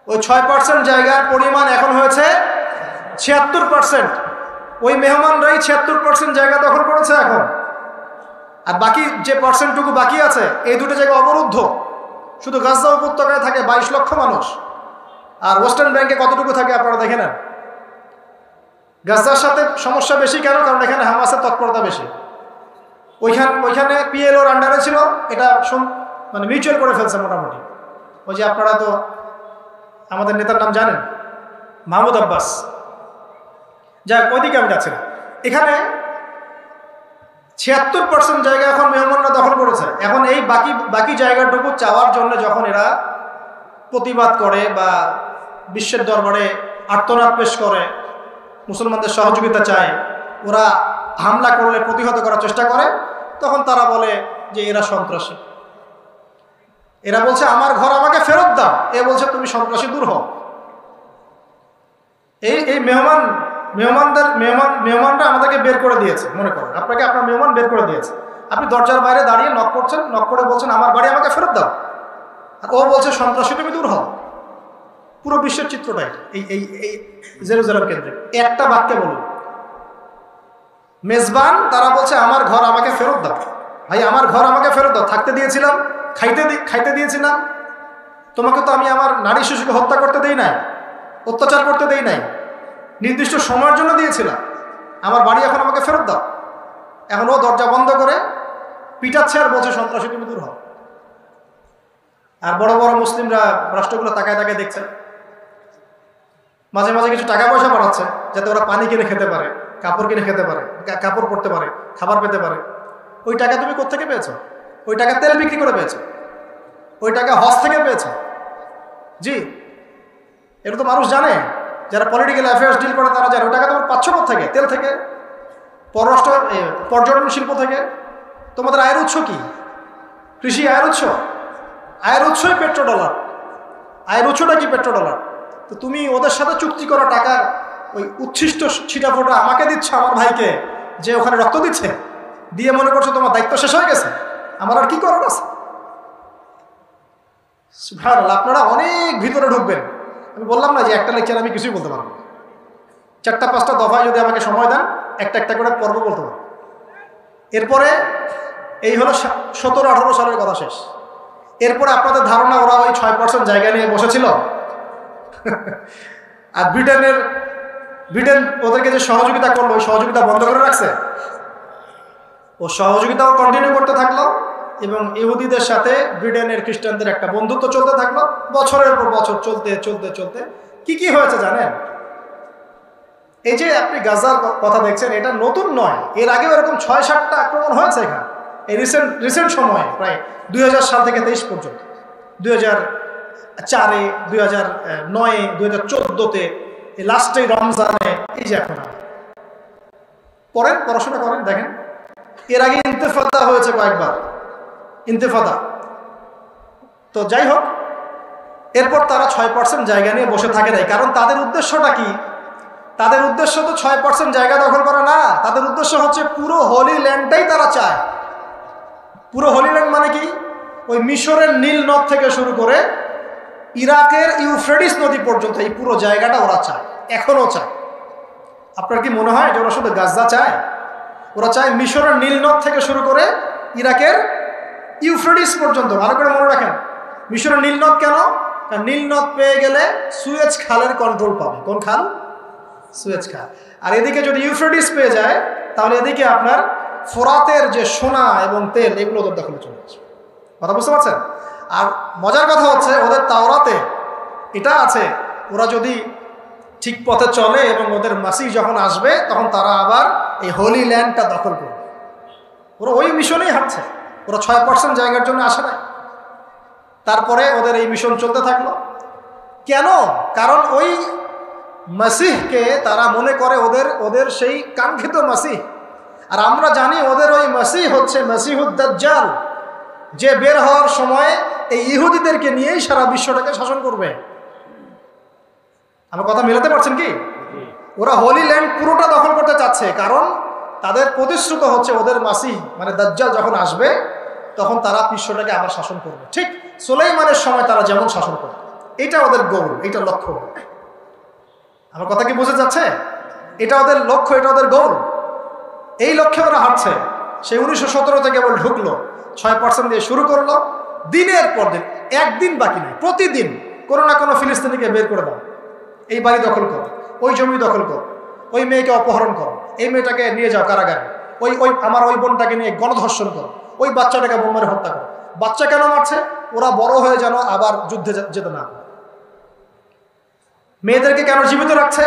ওই 6% জায়গার পরিমাণ এখন হয়েছে 76%। ওই মেহমানরাই 76% জায়গা দখল করেছে এখন। আর বাকি যে পার্সেন্টটুকু বাকি আছে, এই দুটো জায়গা অবরুদ্ধ। শুধু গাজা উপত্যকায় থাকে 22 লক্ষ মানুষ। আর ওয়েস্টার্ন ব্যাংকে কতটুকু থাকে আপনারা দেখে নেন। গাজার সাথে সমস্যা বেশি কেন? কারণ এখানে হামাসের তৎপরতা বেশি। ওইখানে পিএলওর আন্ডারে ছিল, এটা মানে মিউচুয়াল করে ফেলছে মোটামুটি। ওই যে আপনারা তো আমাদের নেতার নাম জানেন, মাহমুদ আব্বাস। যাক, ওইদিকে আমি যাচ্ছি না। এখানে 76% জায়গা এখন মেহমানরা দখল করেছে। এখন এই বাকি জায়গাটুকু চাওয়ার জন্য যখন এরা প্রতিবাদ করে বা বিশ্বের দরবারে আর্তনাদ পেশ করে, মুসলমানদের সহযোগিতা চায়, ওরা হামলা করলে প্রতিহত করার চেষ্টা করে, তখন তারা বলে যে এরা সন্ত্রাসী। এরা বলছে আমার ঘর আমাকে ফেরত দাও, এ বলছে তুমি সন্ত্রাসী, দূর হও। এই মেহমানরা আমাদেরকে বের করে দিয়েছে। মনে করেন আপনাকে আপনার মেহমান বের করে দিয়েছে, আপনি দরজার বাইরে দাঁড়িয়ে নক করছেন, নক করে বলছেন আমার বাড়ি আমাকে ফেরত দাও, আর ও বলছে সন্ত্রাসী, তুমি দূর হও। পুরো বিশ্বের চিত্রটা এই জেরুজালেম কেন্দ্রে একটা বাক্যে বলুন। মেজবান তারা বলছে আমার ঘর আমাকে ফেরত দাও। ভাই, আমার ঘর আমাকে ফেরত দাও। থাকতে দিয়েছিলাম, খাইতে দিয়েছিলাম, তোমাকে তো আমি আমার নারী শিশুকে হত্যা করতে দেই নাই, অত্যাচার করতে দেই নাই, নির্দিষ্ট সময়ের জন্য দিয়েছিলাম। আমার বাড়ি এখন আমাকে ফেরত দাও। এখন ও দরজা বন্ধ করে পিটাচ্ছে আর বলছে সন্ত্রাসী, তুমি দূর হও। আর বড় বড় মুসলিমরা রাষ্ট্রগুলো তাকায় তাকায় দেখছে, মাঝে মাঝে কিছু টাকা পয়সা পাঠাচ্ছে যাতে ওরা পানি কিনে খেতে পারে, কাপড় কিনে খেতে পারে, কাপড় পরতে পারে, খাবার পেতে পারে। ওই টাকা তুমি কোত্থেকে পেয়েছো? ওই টাকা তেল বিক্রি করে পেয়েছো, ওই টাকা হজ থেকে পেয়েছো। জি, এটা তো মানুষ জানে, যারা পলিটিক্যাল অ্যাফেয়ার্স ডিল করে তারা জানে। ওই টাকা তোমার পাচ্ছ থেকে, তেল থেকে, পর্যটন শিল্প থেকে। তোমাদের আয়ের উৎস কি? কৃষি আয়ের উৎস? আয়ের উৎসই পেট্রোডলার। আয়ের উৎসটা কি? পেট্রোডলার। তো তুমি ওদের সাথে চুক্তি করা টাকার ওই উচ্ছিষ্ট ছিটাফোটা আমাকে দিচ্ছ, আমার ভাইকে, যে ওখানে রক্ত দিচ্ছে, দিয়ে মনে করছো তোমার দায়িত্ব শেষ হয়ে গেছে, আমার আর কি করার আছে? সুবহানাল্লাহ। আপনারা অনেক ভিতরে ঢুকবেন। আমি বললাম না যে একটা লেকচার আমি কিছুই বলতে পারবো। 4-5টা দফায় যদি আমাকে সময় দেন, একটা একটা করে পর্ব বলতে পারবো। এরপরে এই হলো 17-18 সালের কথা শেষ। এরপরে আপনাদের ধারণা ওরা ওই 6% জায়গা নিয়ে বসেছিল। আর ব্রিটেন ওদেরকে যে সহযোগিতা করলো, ওই সহযোগিতা বন্ধ করে রাখছে। ও সহযোগিতাও কন্টিনিউ করতে থাকলো, এবং ইহুদিদের সাথে ব্রিটেনের খ্রিস্টানদের একটা বন্ধুত্ব চলতে থাকলো, বছরের পর বছর চলতে চলতে চলতে কি হয়েছে জানেন? এই যে আপনি গাজার কথা দেখছেন, এটা নতুন নয়, এর আগেও এরকম 6-7টা আক্রমণ হয়েছে এখানে। এই রিসেন্ট সময়ে প্রায় 2000 সাল থেকে 23 পর্যন্ত, 2004-এ, 2009-এ, 2014-তে, এই লাস্টে রমজানে, এই যে এখন পড়েন, পড়াশোনা করেন, দেখেন এর আগে ইন্তেফাদা হয়েছে কয়েকবার, ইন্তেফাদা। তো যাই হোক, এরপর তারা 6% জায়গা নিয়ে বসে থাকে নাই। কারণ তাদের উদ্দেশ্যটা কি? তাদের উদ্দেশ্য তো 6% জায়গা দখল করা না, তাদের উদ্দেশ্য হচ্ছে পুরো হোলি ল্যান্ডটাই তারা চায়। পুরো হোলি ল্যান্ড মানে কি? ওই মিশরের নীল নদ থেকে শুরু করে ইরাকের ইউফ্রেটিস নদী পর্যন্ত এই পুরো জায়গাটা ওরা চায়, এখনো চায়। আপনার কি মনে হয় যে ওরা শুধু গাজা চায়? ওরা চায় মিশরের নীল নদ থেকে শুরু করে ইরাকের ইউফ্রেটিস পর্যন্ত। ভালো করে মনে রাখেন, মিশরের নীল নদ কেন? কারণ নীল নদ পেয়ে গেলে সুয়েজ খালের কন্ট্রোল পাবে। কোন খাল? সুয়েজ খাল। আর এদিকে যদি ইউফ্রেটিস পেয়ে যায়, তাহলে এদিকে আপনার ফোরাতের যে সোনা এবং তেল, এগুলো ওদের দখলে চলে আসবে। কথা বুঝতে পারছেন? আর মজার কথা হচ্ছে, ওদের তাওরাতে এটা আছে, ওরা যদি ঠিক পথে চলে এবং ওদের মাসিহ যখন আসবে, তখন তারা আবার এই হোলি ল্যান্ডটা দখল করবে। ওরা ওই মিশনেই হাঁটছে, ওরা 6% জায়গার জন্য আসে না। তারপরে ওদের এই মিশন চলতে থাকলো। কেন? কারণ ওই মাসিহকে তারা মনে করে ওদের সেই কাঙ্ক্ষিত মাসিহ। আর আমরা জানি ওদের ওই মাসিহ হচ্ছে মাসিহুদ দাজ্জাল, যে বের হওয়ার সময় এই ইহুদিদেরকে নিয়েই সারা বিশ্বটাকে শাসন করবে। আমার কথা মেলাতে পারছেন কি? ওরা হোলি ল্যান্ড পুরোটা দখল করতে চাচ্ছে, কারণ তাদের প্রতিশ্রুত হচ্ছে ওদের মাসিহ মানে দাজ্জাল যখন আসবে, তখন তারা বিশ্বটাকে আবার শাসন করবে, ঠিক সুলাইমানের সময় তারা যেমন শাসন করবে। এটা ওদের গোল, এটা লক্ষ্য। আমার কথা কি বোঝা যাচ্ছে? এটা ওদের লক্ষ্য, এটা ওদের গোল। এই লক্ষ্যে ওরা হাঁটছে। সেই 1917 থেকে কেবল ঢুকলো, 6% দিয়ে শুরু করলো। দিনের পর দিন, একদিন বাকি নেই, প্রতিদিন কোনো না কোনো ফিলিস্তিনিকে বের করে দাও, এই বাড়ি দখল করো, ওই জমি দখল করো, ওই মেয়েকে অপহরণ করো, এই মেয়েটাকে নিয়ে যাও কারাগারে, আমার ওই বোনটাকে নিয়ে গণধর্ষণ করো, ওই বাচ্চাটাকে বোম মেরে হত্যা করো। বাচ্চা কেন মারছে? ওরা বড় হয়ে যেন আবার যুদ্ধে যেতে না। মেয়েদেরকে কেন জীবিত রাখছে?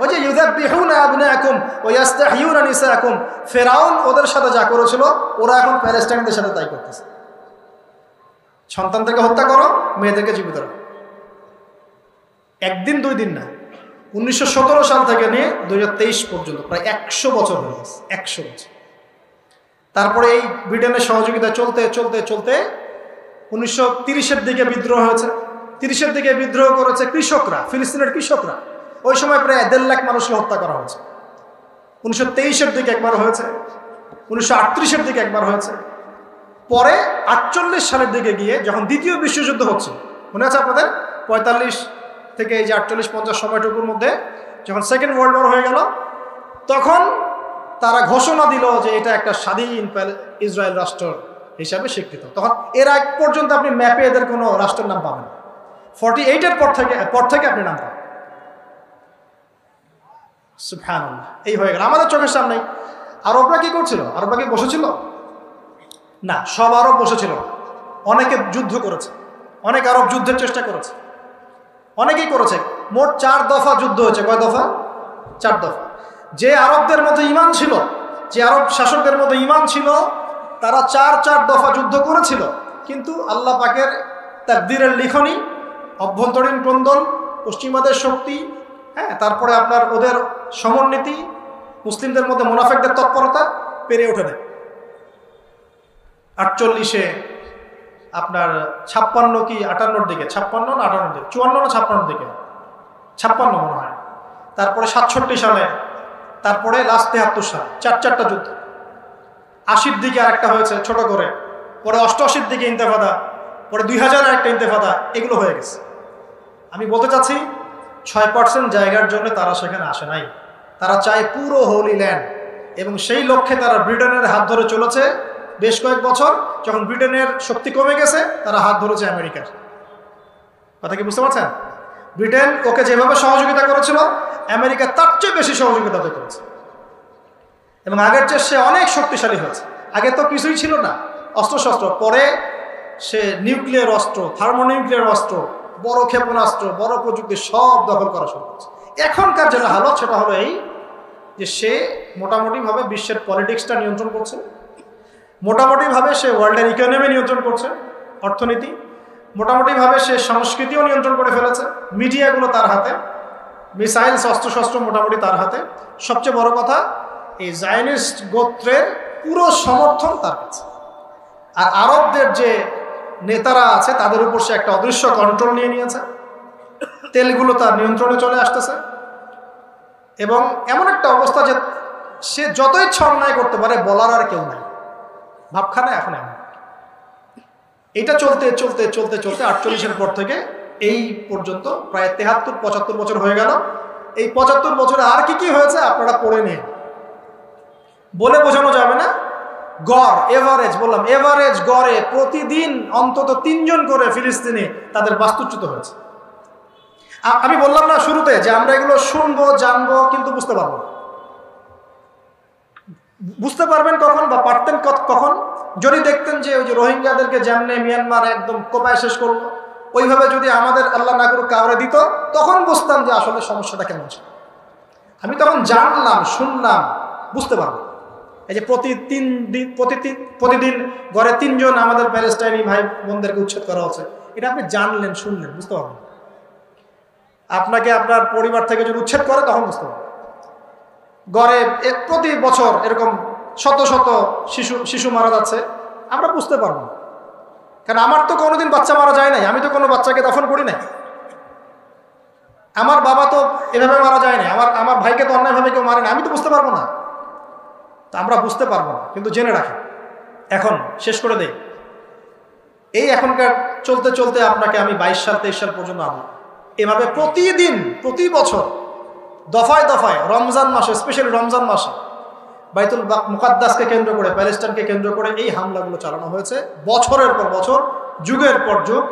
ওই যে ইউযাব্বিহুনা আবনাআকুম ওয়া ইস্তাহয়ুনা নিসাআকুম, ফেরাউন ওদের সাথে যা করেছিল, ওরা এখন প্যালেস্টাইনদের সাথে তাই করতেছে। সন্তানদেরকে হত্যা করো, মেয়েদেরকে জীবিত রাখো। একদিন দুই দিন না, 1917 সাল থেকে নিয়ে 2023 পর্যন্ত প্রায় 100 বছর হয়ে গেছে, 100 বছর। তারপরে এই ব্রিটেনের সহযোগিতা চলতে চলতে চলতে 1930-এর দিকে বিদ্রোহ হয়েছে। 30-এর দিকে বিদ্রোহ করেছে কৃষকরা, ফিলিস্তিনের কৃষকরা। ওই সময় প্রায় 1.5 লাখ মানুষকে হত্যা করা হয়েছে। 1923-এর দিকে একবার হয়েছে, 1938-এর দিকে একবার হয়েছে। পরে 48 সালের দিকে গিয়ে যখন দ্বিতীয় বিশ্বযুদ্ধ হচ্ছে, মনে আছে আপনাদের? 45 থেকে এই যে 48-50 সময়টুকুর মধ্যে যখন সেকেন্ড ওয়ার্ল্ড ওয়ার হয়ে গেল, তখন তারা ঘোষণা দিল যে এটা একটা স্বাধীন ইসরায়েল রাষ্ট্র হিসাবে স্বীকৃত। তখন এর আগ পর্যন্ত আপনি ম্যাপে এদের কোনো রাষ্ট্রের নাম পাবেন। 48-এর পর থেকে আপনি নাম পাবেন। সুবহানাল্লাহ, এই হয়ে গেল আমাদের চোখের সামনেই। আরবরা কি করছিল? আরবরা কি বসেছিল? না, সব আরব বসেছিল। অনেকে যুদ্ধ করেছে, অনেক আরব যুদ্ধের চেষ্টা করেছে, অনেকেই করেছে। মোট 4 দফা যুদ্ধ হয়েছে। কয় দফা? 4 দফা। যে আরবদের মধ্যে ঈমান ছিল, যে আরব শাসকদের মধ্যে ঈমান ছিল, তারা 4 দফা যুদ্ধ করেছিল। কিন্তু আল্লাহ পাকের তাকদীরের লিখনি, অভ্যন্তরীণ ক্রন্দন, পশ্চিমাদের শক্তি, হ্যাঁ, তারপরে আপনার ওদের সমরনীতি, মুসলিমদের মধ্যে মুনাফিকদের তৎপরতা পেরে ওঠে না। 48-এ আপনার 56 কি 58-র দিকে, 56 না 58-র দিকে, 54 না 56-র দিকে, 56 মনে হয়। তারপরে 67 সালে, তারপরে লাস্ট 73 সাল, 4টা যুদ্ধ। 80-র দিকে আরেকটা হয়েছে ছোট করে, পরে 88-র দিকে ইন্তেফাদা, পরে 2000-এ একটা ইন্তেফাদা, এগুলো হয়ে গেছে। আমি বলতে চাচ্ছি 6% জায়গার জন্য তারা সেখানে আসে নাই। তারা চায় পুরো হোলি ল্যান্ড, এবং সেই লক্ষ্যে তারা ব্রিটেনের হাত ধরে চলেছে বেশ কয়েক বছর। যখন ব্রিটেনের শক্তি কমে গেছে, তারা হাত ধরেছে আমেরিকার। কথা কি বুঝতে পারছেন? ব্রিটেন ওকে যেভাবে সহযোগিতা করেছিল, আমেরিকা তার চেয়ে বেশি সহযোগিতা করেছে, এবং আগের চেয়ে সে অনেক শক্তিশালী হয়েছে। আগে তো কিছুই ছিল না, অস্ত্রশস্ত্র। পরে সে নিউক্লিয়ার অস্ত্র, থার্মোনিউক্লিয়ার অস্ত্র, বড় ক্ষেপণাস্ত্র, বড় প্রযুক্তি সব দখল করা শুরু করেছে। এখনকার যেটা হালত, সেটা হলো এই যে সে মোটামুটিভাবে বিশ্বের পলিটিক্সটা নিয়ন্ত্রণ করছে। মোটামুটিভাবে সে ওয়ার্ল্ডের ইকোনমি নিয়ন্ত্রণ করছে, অর্থনীতি, মোটামুটিভাবে সে সংস্কৃতিও নিয়ন্ত্রণ করে ফেলেছে, মিডিয়াগুলো তার হাতে, মিসাইলস অস্ত্রশস্ত্র মোটামুটি তার হাতে। সবচেয়ে বড় কথা, এই জায়নিস্ট গোত্রের পুরো সমর্থন তার কাছে। আর আরবদের যে নেতারা আছে তাদের উপর সে একটা অদৃশ্য কন্ট্রোল নিয়ে নিয়েছে, তেলগুলো তার নিয়ন্ত্রণে চলে আসতেছে। এবং এমন একটা অবস্থা যে সে যত ইচ্ছা অন্যায় করতে পারে, বলার আর কেউ নাই। ভাবখানা এখন এমন। এটা চলতে চলতে চলতে চলতে 48-এর পর থেকে এই পর্যন্ত প্রায় 73-75 বছর হয়ে গেল। এই 75 বছরে আর কি কি হয়েছে আপনারা পড়ে নিন, বলে বোঝানো যাবে না। গড় এভারেজ, বললাম এভারেজ গড়ে প্রতিদিন অন্তত 3 জন করে ফিলিস্তিনি তাদের বাস্তুচ্যুত হয়েছে। আমি বললাম না শুরুতে যে আমরা এগুলো শুনবো, জানবো, কিন্তু বুঝতে পারবো না। বুঝতে পারবেন কখন বা পারতেন কখন? যদি দেখতেন যে ওই যে রোহিঙ্গাদেরকে যেমনে মিয়ানমার একদম কোপায় শেষ করলো, ওইভাবে যদি আমাদের আল্লাহ না করুক কাউরে দিত, তখন বুঝতাম যে আসলে সমস্যাটা কেমন ছিল। আমি তখন জানলাম, শুনলাম, বুঝতে পারবো। এই যে প্রতিদিন গড়ে 3 জন আমাদের প্যালেস্টাইনি ভাই বোনদেরকে উচ্ছেদ করা হচ্ছে, এটা আপনি জানলেন, শুনলেন, বুঝতে পারবেন। আপনাকে আপনার পরিবার থেকে যদি উচ্ছেদ করে তখন বুঝতে পারবেন। গড়ে প্রতি বছর এরকম শত শত শিশু মারা যাচ্ছে, আমরা বুঝতে পারবো না। কারণ আমার তো কোনোদিন বাচ্চা মারা যায় নাই, আমি তো কোনো বাচ্চাকে দাফন করি নাই। আমার বাবা তো এভাবে মারা যায় নাই, আমার ভাইকে তো অন্যায়ভাবে কেউ মারে না, আমি তো বুঝতে পারবো না। তা আমরা বুঝতে পারবো না, কিন্তু জেনে রাখি। এখন শেষ করে দেই, এই এখনকার চলতে চলতে আপনাকে আমি 22 সাল 23 সাল পর্যন্ত আনবো। এভাবে প্রতিদিন প্রতি বছর দফায় দফায় রমজান মাসে, স্পেশালি রমজান মাসে বাইতুল মুকাদ্দাসকে কেন্দ্র করে, প্যালেস্টাইনকে কেন্দ্র করে এই হামলাগুলো চালানো হয়েছে বছরের পর বছর, যুগের পর যুগ।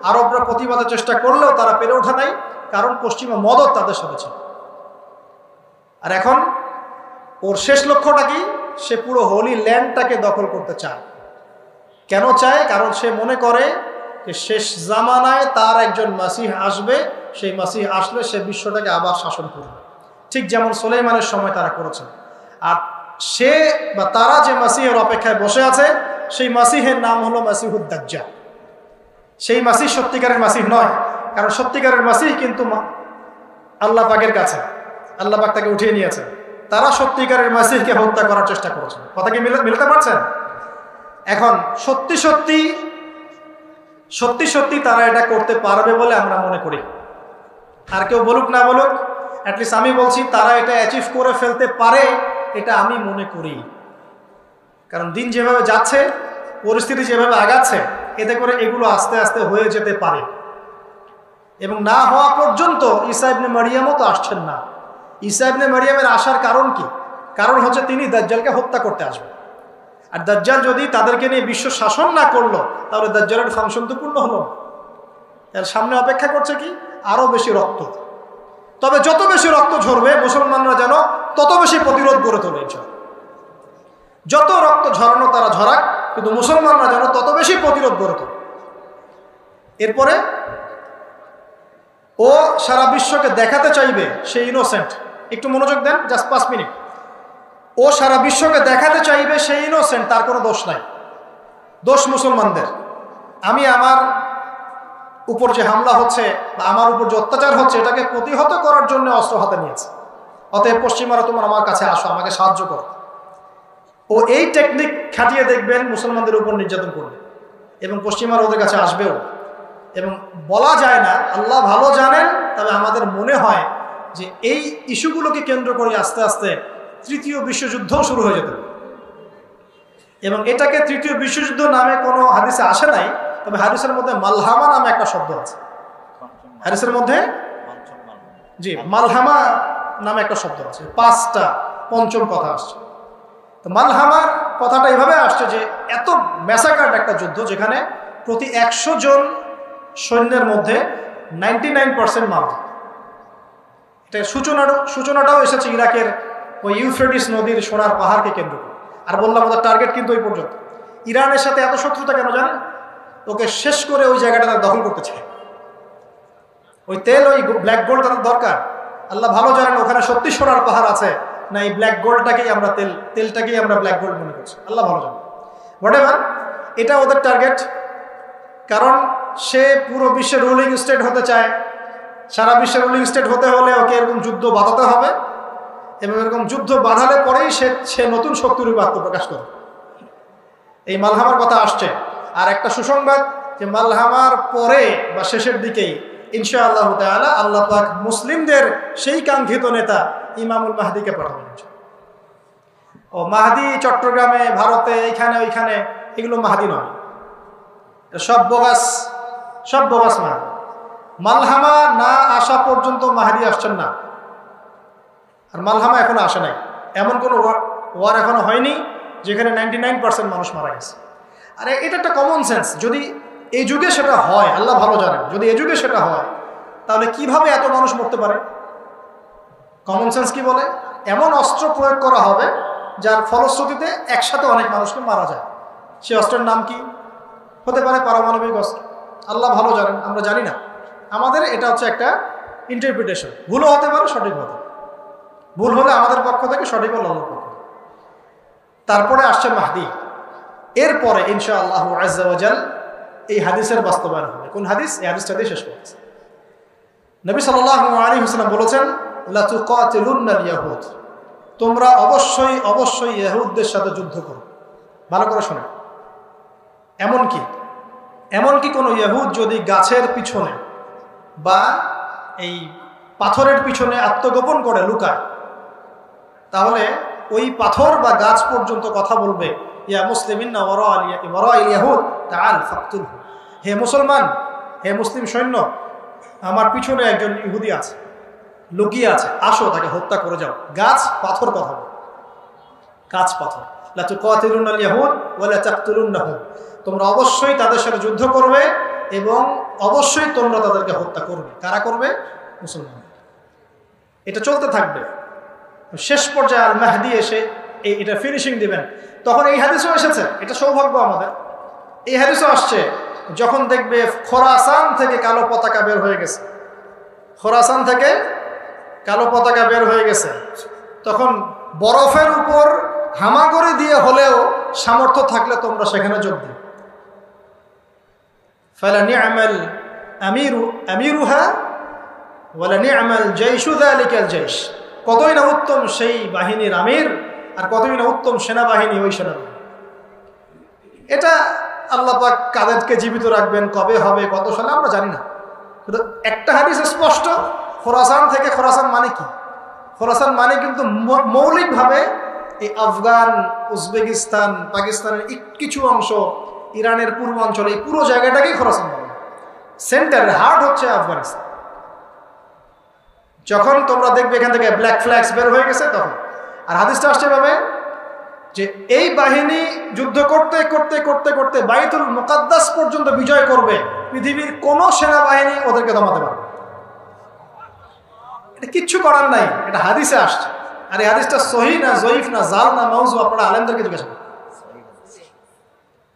আরবরা প্রতিবাদের চেষ্টা করলেও তারা পেরে ওঠে নাই, কারণ পশ্চিমা মদত তাদের সাথে ছিল। আর এখন ওর শেষ লক্ষ্যটা কি? সে পুরো হোলি ল্যান্ডটাকে দখল করতে চায়। কেন চায়? কারণ সে মনে করে যে শেষ জামানায় তার একজন মাসিহ আসবে, সেই মাসিহ আসলে সে বিশ্বটাকে আবার শাসন করবে, ঠিক যেমন সুলাইমানের সময় তারা করেছে। আর সে বা তারা যে মাসিহের অপেক্ষায় বসে আছে, সেই মাসিহের নাম হলো মাসিহুদ দাজ্জাল। সেই মাসিহ সত্যিকারের মাসিহ নয়, কারণ সত্যিকারের মাসিহ কিন্তু আল্লাহ পাকের কাছে, আল্লাহ পাক তাকে উঠিয়ে নিয়েছে। তারা সত্যিকারের মাসিহকে হত্যা করার চেষ্টা করেছে। কথা কি মিলতে পারছেন? এখন সত্যি সত্যি তারা এটা করতে পারবে বলে আমরা মনে করি। আর কেউ বলুক না বলুক, অ্যাটলিস্ট আমি বলছি তারা এটা অ্যাচিভ করে ফেলতে পারে, এটা আমি মনে করি। কারণ দিন যেভাবে যাচ্ছে, পরিস্থিতি যেভাবে আগাচ্ছে, এতে করে এগুলো আস্তে আস্তে হয়ে যেতে পারে। এবং না হওয়া পর্যন্ত ঈসা ইবনে মারিয়ামও তো আসছেন না। ঈসা ইবনে মারিয়ামের আসার কারণ কি? কারণ হচ্ছে তিনি দাজ্জালকে হত্যা করতে আসবেন। আর দাজ্জাল যদি তাদেরকে নিয়ে বিশ্ব শাসন না করলো, তাহলে দাজ্জালের ফাংশন তো পূর্ণ হলো না। এর সামনে অপেক্ষা করছে কি? আরো বেশি রক্ত। তবে যত বেশি রক্ত ঝরবে, মুসলমানরা যেন তত বেশি প্রতিরোধ গড়ে তোলে। যত রক্ত ঝরানো তারা ঝরাক, কিন্তু মুসলমানরা যেন তত বেশি প্রতিরোধ গড়ে তোলে। এরপরে ও সারা বিশ্বকে দেখাতে চাইবে সে ইনোসেন্ট। একটু মনোযোগ দেন, জাস্ট 5 মিনিট। ও সারা বিশ্বকে দেখাতে চাইবে সে ইনোসেন্ট, তার কোনো দোষ নাই। দোষ মুসলমানদের। আমি আমার উপর যে হামলা হচ্ছে বা আমার উপর যে অত্যাচার হচ্ছে, এটাকে প্রতিহত করার জন্য অস্ত্র হাতে নিয়েছে। অতএব পশ্চিমারা তোমার আমার কাছে আসো, আমাকে সাহায্য করো। ও এই টেকনিক খাটিয়ে দেখবেন মুসলমানদের উপর নির্যাতন করবে, এবং পশ্চিমারা ওদের কাছে আসবেও। এবং বলা যায় না, আল্লাহ ভালো জানেন, তবে আমাদের মনে হয় যে এই ইস্যুগুলোকে কেন্দ্র করে আস্তে আস্তে তৃতীয় বিশ্বযুদ্ধও শুরু হয়ে যেত। এবং এটাকে তৃতীয় বিশ্বযুদ্ধ নামে কোনো হাদিসে আসে নাই, তবে হাদিসের মধ্যে মালহামা নামে একটা শব্দ আছে। হাদিসের মধ্যে জি মালহামা নামে একটা শব্দ আছে। 5টা পঞ্চম কথা আসছে। তো মালহামার কথাটা এইভাবে আসছে যে এত ম্যাসাকার্ড একটা যুদ্ধ, যেখানে প্রতি 100 জন সৈন্যের মধ্যে 99% মারা। এটা সূচনাটাও এসেছে ইরাকের ওই ইউফ্রেটিস নদীর সোনার পাহাড়কে কেন্দ্র করে। আর বললাম ওদের টার্গেট কিন্তু ওই পর্যন্ত। ইরানের সাথে এত শত্রুতা কেন জানেন? ওকে শেষ করে ওই জায়গাটা তারা দখল করতে চায়। ওই তেল, ওই ব্ল্যাক গোল্ড তাদের দরকার। আল্লাহ ভালো জানেন ওখানে সত্যি সোনার পাহাড় আছে না এই ব্ল্যাক গোল্ডটাকেই আমরা তেলটাকেই আমরা ব্ল্যাক গোল্ড মনে করছি। আল্লাহ ভালো জানেন। হোয়াটএভার, এটা ওদের টার্গেট। কারণ সে পুরো বিশ্বের রুলিং স্টেট হতে চায়। সারা বিশ্বের রুলিং স্টেট হতে হলে ওকে এরকম যুদ্ধ বাঁধাতে হবে, এবং এরকম যুদ্ধ বাঁধালে পরেই সে নতুন শক্তিরূপে আত্মপ্রকাশ করে। এই মালহামার কথা আসছে। আর একটা সুসংবাদ যে মালহামার পরে বা শেষের দিকেই ইনশাআল্লাহ তাআলা আল্লাহ পাক মুসলিমদের সেই কাঙ্ক্ষিত নেতা ইমামুল মাহদিকে পাঠাবেন। ও মাহদি চট্টগ্রামে, ভারতে, এইখানে ওইখানে, এগুলো মাহদি নয়, সব বোগাস, সব বোগাস মাহদি। মালহামা না আসা পর্যন্ত মাহদি আসছেন না। আর মালহামা এখনো আসে নাই। এমন কোনো ওয়ার এখনো হয়নি যেখানে 99% মানুষ মারা গেছে। আর এটা একটা কমন সেন্স। যদি এই যুগে সেটা হয়, আল্লাহ ভালো জানেন, যদি এই যুগে সেটা হয় তাহলে কিভাবে এত মানুষ মরতে পারে? কমন সেন্স কি বলে? এমন অস্ত্র প্রয়োগ করা হবে যার ফলশ্রুতিতে একসাথে অনেক মানুষকে মারা যায়। সেই অস্ত্রের নাম কি? হতে পারে পারমাণবিক অস্ত্র। আল্লাহ ভালো জানেন, আমরা জানি না। আমাদের এটা হচ্ছে একটা ইন্টারপ্রিটেশন। ভুলও হতে পারে, সঠিক হতে পারে। ভুল হলে আমাদের পক্ষ থেকে, সঠিক হলে আল্লাহর পক্ষ থেকে। তারপরে আসছে মাহদি। এরপরে ইনশাআল্লাহু আযজা ওয়া জাল এই হাদিসের বাস্তবায়ন হবে। কোন হাদিস? এই হাদিসটা দিয়ে শেষ করছি। নবী সাল্লাল্লাহু আলাইহি ওয়াসাল্লাম বলেছেন, লা তুকাতিলুন্নাল ইয়াহুদ, তোমরা অবশ্যই অবশ্যই ইহুদদের সাথে যুদ্ধ করো। ভালো করে শোনো। এমনকি কোনো ইহুদ যদি গাছের পিছনে বা এই পাথরের পিছনে আত্মগোপন করে, লুকায়, তাহলে ওই পাথর বা গাছ পর্যন্ত কথা বলবে, ইয়া মুসলিমিনা ওয়ারা'আল ইয়াহুদ তাআল ফাকতুলহু, হে মুসলমান, হে মুসলিম সৈন্য, আমার পিছনে একজন ইহুদি আছে, লুকিয়ে আছে, আসো তাকে হত্যা করে যাও। গাছ পাথর কথা বলে, গাছ পাথর। লা তুকাতিলুনাল ইয়াহুদ ওয়া লা তাকতুলুনহুম, তোমরা অবশ্যই তাদের সাথে যুদ্ধ করবে এবং অবশ্যই তোমরা তাদেরকে হত্যা করবে। কারা করবে? মুসলমান। এটা চলতে থাকবে। শেষ পর্যায়ে আল মাহদি এসে এটা ফিনিশিং দিবেন। তখন এই হাদিসও এসেছে, এটা সৌভাগ্য আমাদের। এই হাদিসও আসছে, যখন দেখবে খোরাসান থেকে কালো পতাকা বের হয়ে গেছে, খোরাসান থেকে কালো পতাকা বের হয়ে গেছে, তখন বরফের উপর হামাগুড়ি দিয়ে হলেও সামর্থ্য থাকলে তোমরা সেখানে যোগ দিও। ফালা নি'মাল আমিরুহা ওয়ালা নি'মাল জাইশু যালিকাল জাইশ, কতই না উত্তম সেই বাহিনীর আমির, আর কতই না উত্তম সেনাবাহিনী ওই সেনাবাহিনী। এটা আল্লাহ পাক কাদেরকে জীবিত রাখবেন, কবে হবে, কত সালে, আমরা জানি না। কিন্তু একটা হাদিস স্পষ্ট, খোরাসান থেকে। খোরাসান মানে কি? খোরাসান মানে কিন্তু মৌলিকভাবে এই আফগান, উজবেকিস্তান, পাকিস্তানের কিছু অংশ, ইরানের পূর্বাঞ্চল, এই পুরো জায়গাটাকেই খোরাসান বলে। সেন্টার, হার্ট হচ্ছে আফগানিস্তান। যখন তোমরা দেখবে এখান থেকে ব্ল্যাক ফ্ল্যাগস বের হয়ে গেছে তখন। আর হাদিসটা আসছে ভাবে যে এই বাহিনী যুদ্ধ করতে করতে করতে করতে বাইতুল মুকাদ্দাস পর্যন্ত বিজয় করবে, পৃথিবীর কোনো সেনাবাহিনী ওদেরকে দমাতে পারবে। এটা কিচ্ছু করার নাই, এটা হাদিসে আসছে। আর এই হাদিসটা সহিহ না জয়ীফ না জাল না মাউযু, আপনারা আলেমদেরকে জিজ্ঞাসা করেন।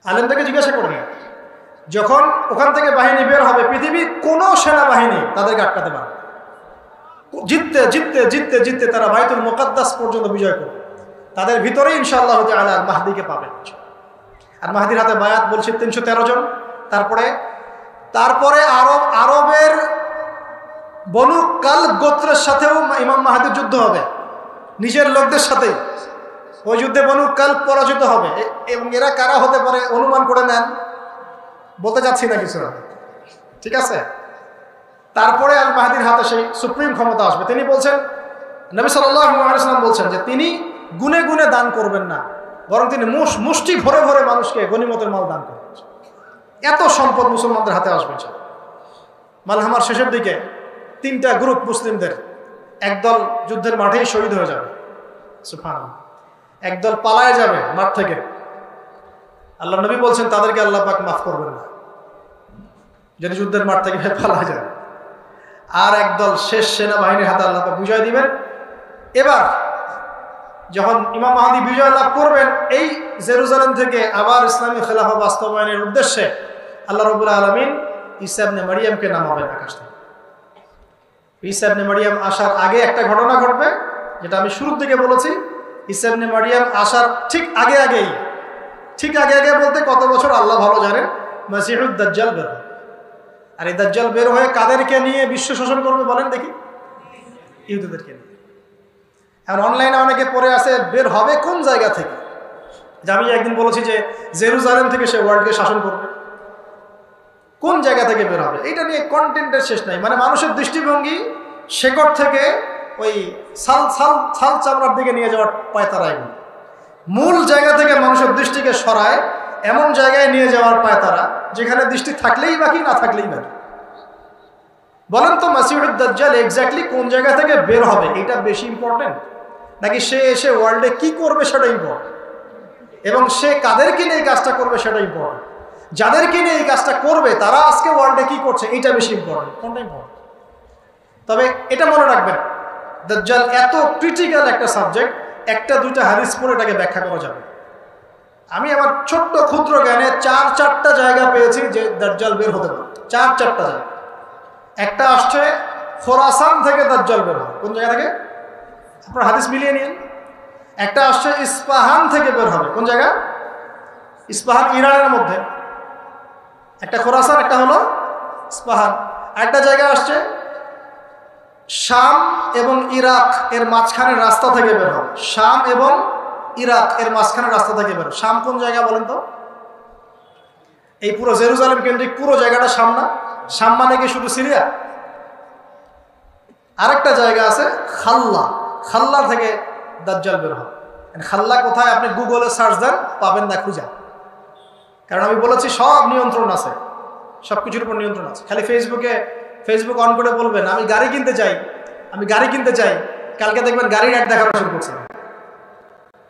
আলেমদেরকে জিজ্ঞাসা করবেন। যখন ওখান থেকে বাহিনী বের হবে, পৃথিবীর কোনো সেনাবাহিনী তাদেরকে আটকাতে পারবে। জিততে জিততে জিততে জিততে তারা বাইতুল মুকাদ্দাস পর্যন্ত বিজয় করবে। তাদের ভিতরে ইনশাআল্লাহ তাআলা মাহদিকে পাবেন। আর মাহদির হাতে বায়াত বলছে 313 জন। তারপরে আরবের বনু কালব গোত্রের সাথেও ইমাম মাহদির যুদ্ধ হবে, নিজের লোকদের সাথেই। ওই যুদ্ধে বনু কালব পরাজিত হবে। এবং এরা কারা হতে পারে অনুমান করে নেন, বলতে যাচ্ছি না কিছু, ঠিক আছে? তারপরে আল মাহদির হাতে সেই সুপ্রিম ক্ষমতা আসবে। তিনি বলছেন, নবী সাল্লাল্লাহু আলাইহি ওয়াসাল্লাম বলছেন যে তিনি গুনে গুনে দান করবেন না, বরং তিনি মুষ্টি ভরে ভরে মানুষকে গনিমতের মাল দান করবেন। এত সম্পদ মুসলমানদের হাতে আসবে। মালহামার শেষের দিকে 3টা গ্রুপ মুসলিমদের, একদল যুদ্ধের মাঠেই শহীদ হয়ে যাবে, সুবহানাল্লাহ, একদল পালায় যাবে মাঠ থেকে। আল্লাহ নবী বলছেন তাদেরকে আল্লাহ পাক মাফ করবেন না, যদি যুদ্ধের মাঠ থেকে পালায় যাবে। আর একদল শেষ সেনাবাহিনীর হাতে আল্লাহ পাক বিজয় দিবেন। এবার যখন ইমাম মাহদি বিজয় লাভ করবেন, এই জেরুজালেম থেকে আবার ইসলামী খেলাফা বাস্তবায়নের উদ্দেশ্যে আল্লাহ রাব্বুল আলামিন ঈসা ইবনে মারইয়ামকে নামাবেন আকাশ থেকে। ঈসা ইবনে মারইয়াম আসার আগে একটা ঘটনা ঘটবে, যেটা আমি শুরুর দিকে বলেছি। ঈসা ইবনে মারইয়াম আসার ঠিক আগেই ঠিক আগে আগে বলতে কত বছর আল্লাহ ভালো জানেন, মাসিহুদ দাজ্জাল বের হবে। আর এই দাজ্জাল বের হয়ে কাদেরকে নিয়ে বিশ্ব শাসন করবে বলেন দেখি? ইহুদিদেরকে নিয়ে। এখন অনলাইনে অনেকে পড়ে আছে বের হবে কোন জায়গা থেকে। যে আমি একদিন বলেছি যে জেরুজালেম থেকে সে ওয়ার্ল্ডকে শাসন করবে, কোন জায়গা থেকে বের হবে এটা নিয়ে কন্টেন্টের শেষ নাই। মানে মানুষের দৃষ্টিভঙ্গি শেকড় থেকে ওই ছাল চামড়ার দিকে নিয়ে যাওয়ার পায়তারা, এগুলো মূল জায়গা থেকে মানুষের দৃষ্টিকে সরায় এমন জায়গায় নিয়ে যাওয়ার পায়তারা যেখানে দৃষ্টি থাকলেই বাকি, না থাকলেই বাকি। বলেন তো মাসিহুদ দাজ্জাল এক্স্যাক্টলি কোন জায়গা থেকে বের হবে এটা বেশি ইম্পর্টেন্ট, নাকি সে এসে ওয়ার্ল্ডে কি করবে সেটা ইম্পর্টেন্ট, এবং সে কাদেরকে নিয়ে এই কাজটা করবে সেটা ইম্পর্টেন্ট? যাদেরকে নিয়ে এই কাজটা করবে তারা আজকে ওয়ার্ল্ডে কি করছে এইটা বেশি ইম্পর্টেন্ট, কোনটা ইম্পর্টেন্ট? তবে এটা মনে রাখবেন, দাজ্জাল এত ক্রিটিক্যাল একটা সাবজেক্ট, একটা দুইটা হাদিস পড়ে এটাকে ব্যাখ্যা করা যাবে। আমি আমার ছোট্ট ক্ষুদ্র জ্ঞানে চারটা জায়গা পেয়েছি যে দাজ্জাল বের হতে পারে। চারটা জায়গা। একটা আসছে খোরাসান থেকে দাজ্জাল বের হবে। কোন জায়গা থেকে? আপনার হাদিস মিলিয়ে নিন। একটা আসছে ইস্পাহান থেকে বের হবে। কোন জায়গা? ইস্পাহান ইরানের মধ্যে। একটা খোরাসান, একটা হলো ইস্পাহান। একটা জায়গা আসছে শাম এবং ইরাক এর মাঝখানের রাস্তা থেকে বের হবে। শাম এবং ইরাক এর মাঝখানের রাস্তা থেকে বের হবে। শাম কোন জায়গা বলেন তো? এই পুরো জেরুজালেম কেন্দ্রিক পুরো জায়গাটা শাম না? শাম মানে কি শুধু সিরিয়া? আরেকটা জায়গা আছে খাল্লা, খাল্লা থেকে দাজ্জাল বের হবে। খাল্লা কোথায় আপনি গুগলে সার্চ দেন পাবেন না খুঁজা, কারণ আমি বলেছি সব নিয়ন্ত্রণ আছে, সব কিছুর উপর নিয়ন্ত্রণ আছে। খালি ফেসবুক অন করে বলবেন আমি গাড়ি কিনতে চাই, কালকে দেখবেন গাড়ির অ্যাড দেখানো শুরু করছে।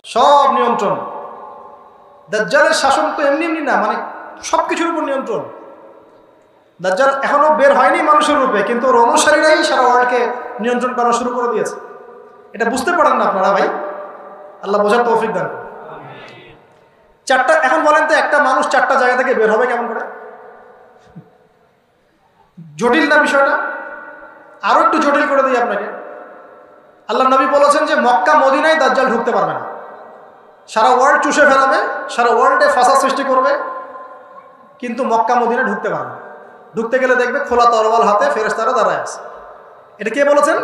সব নিয়ন্ত্রণ। দাজ্জালের শাসন তো এমনি না, মানে সব কিছুর উপর নিয়ন্ত্রণ। দাজ্জাল এখনো বের হয়নি মানুষের রূপে, কিন্তু ওর অনুসারীরাই সারা ওয়ার্ল্ডকে নিয়ন্ত্রণ করা শুরু করে দিয়েছে। এটা বুঝতে পারেন না আপনারা ভাই? আল্লাহ বোঝার তৌফিক দান। চারটা, এখন বলেন তো একটা মানুষ চারটা জায়গা থেকে বের হবে কেমন করে? জটিল না বিষয়টা? আরো একটু জটিল করে দিই আপনাকে। আল্লাহ নবী বলেছেন যে মক্কা মদিনায় দাজ্জাল ঢুকতে পারবে না, সারা ওয়ার্ল্ড চুষে ফেলাবে, সারা ওয়ার্ল্ডে ফাসাদ সৃষ্টি করবে, কিন্তু মক্কা মদিনা ঢুকতে পারবে না। ঢুকতে গেলে দেখবে খোলা তরবাল হাতে ফেরেশতারা দাঁড়ায় আছে। এটা কে বলেছেন?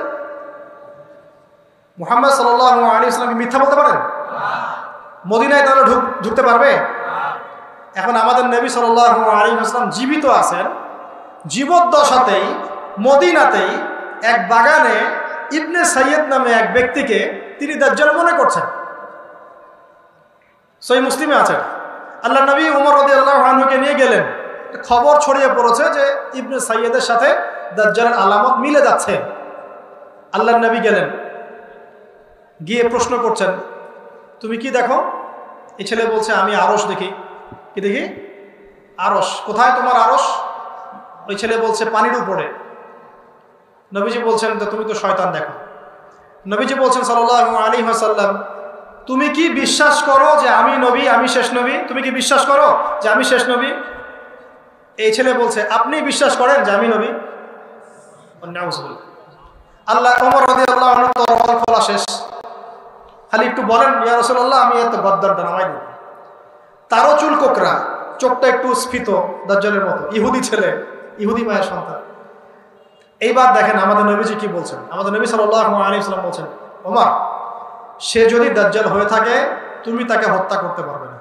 মুহাম্মদ সাল্লাল্লাহু আলাইহি ওয়াসাল্লাম কি মিথ্যা বলতে পারেন? মদিনায় তাহলে ঢুকতে পারবে? এখন আমাদের নবী সাল্লাল্লাহু আলাইহি ওয়াসাল্লাম জীবিত আছেন, জীবদ্দশাতেই মদিনাতেই এক বাগানে ইবনে সাইয়্যিদ নামে এক ব্যক্তিকে তিনি দাজ্জাল মনে করছেন। সহিহ মুসলিমে আছে। আল্লাহ নবী ওমর রাদিয়াল্লাহু আনহুকে নিয়ে গেলেন, খবর ছড়িয়ে পড়েছে যে ইবনে সাইয়্যিদের সাথে দাজ্জালের আলামত মিলে যাচ্ছে। আল্লাহ নবী গেলেন, গিয়ে প্রশ্ন করছেন তুমি কি দেখো? এই ছেলে বলছে আমি আরশ দেখি। কি দেখি? আরশ। কোথায় তোমার আরশ? ওই ছেলে বলছে পানির উপরে। নবীজি বলছেন তো তুমি তো শয়তান দেখো। নবীজি বলছেন সাল্লাল্লাহু আলাইহি ওয়াসাল্লাম তুমি কি বিশ্বাস করো যে আমি নবী, আমি শেষ নবী? তুমি কি বিশ্বাস করো যে আমি শেষ নবী? এই ছেলে বলছে আপনি বিশ্বাস করেন যে আমি নবী? আল্লাহ ওমর রাদিয়াল্লাহু আনহু তরবারি খোলা শেষ, খালি একটু বলেন ইয়া রাসূলুল্লাহ আমি এত গদ্দারটা নামাই দেব। তারও চুল কোকড়া, চোখটা একটু স্ফীত দাজ্জালের মতো, ইহুদি ছেলে, ইহুদি মায়ের সন্তান। এইবার দেখেন আমাদের নবীজি কি বলছেন। আমাদের নবী সাল্লাল্লাহু আলাইহি ওয়াসাল্লাম বলছেন ওমর সে যদি দাজ্জাল হয়ে থাকে তুমি তাকে হত্যা করতে পারবে না।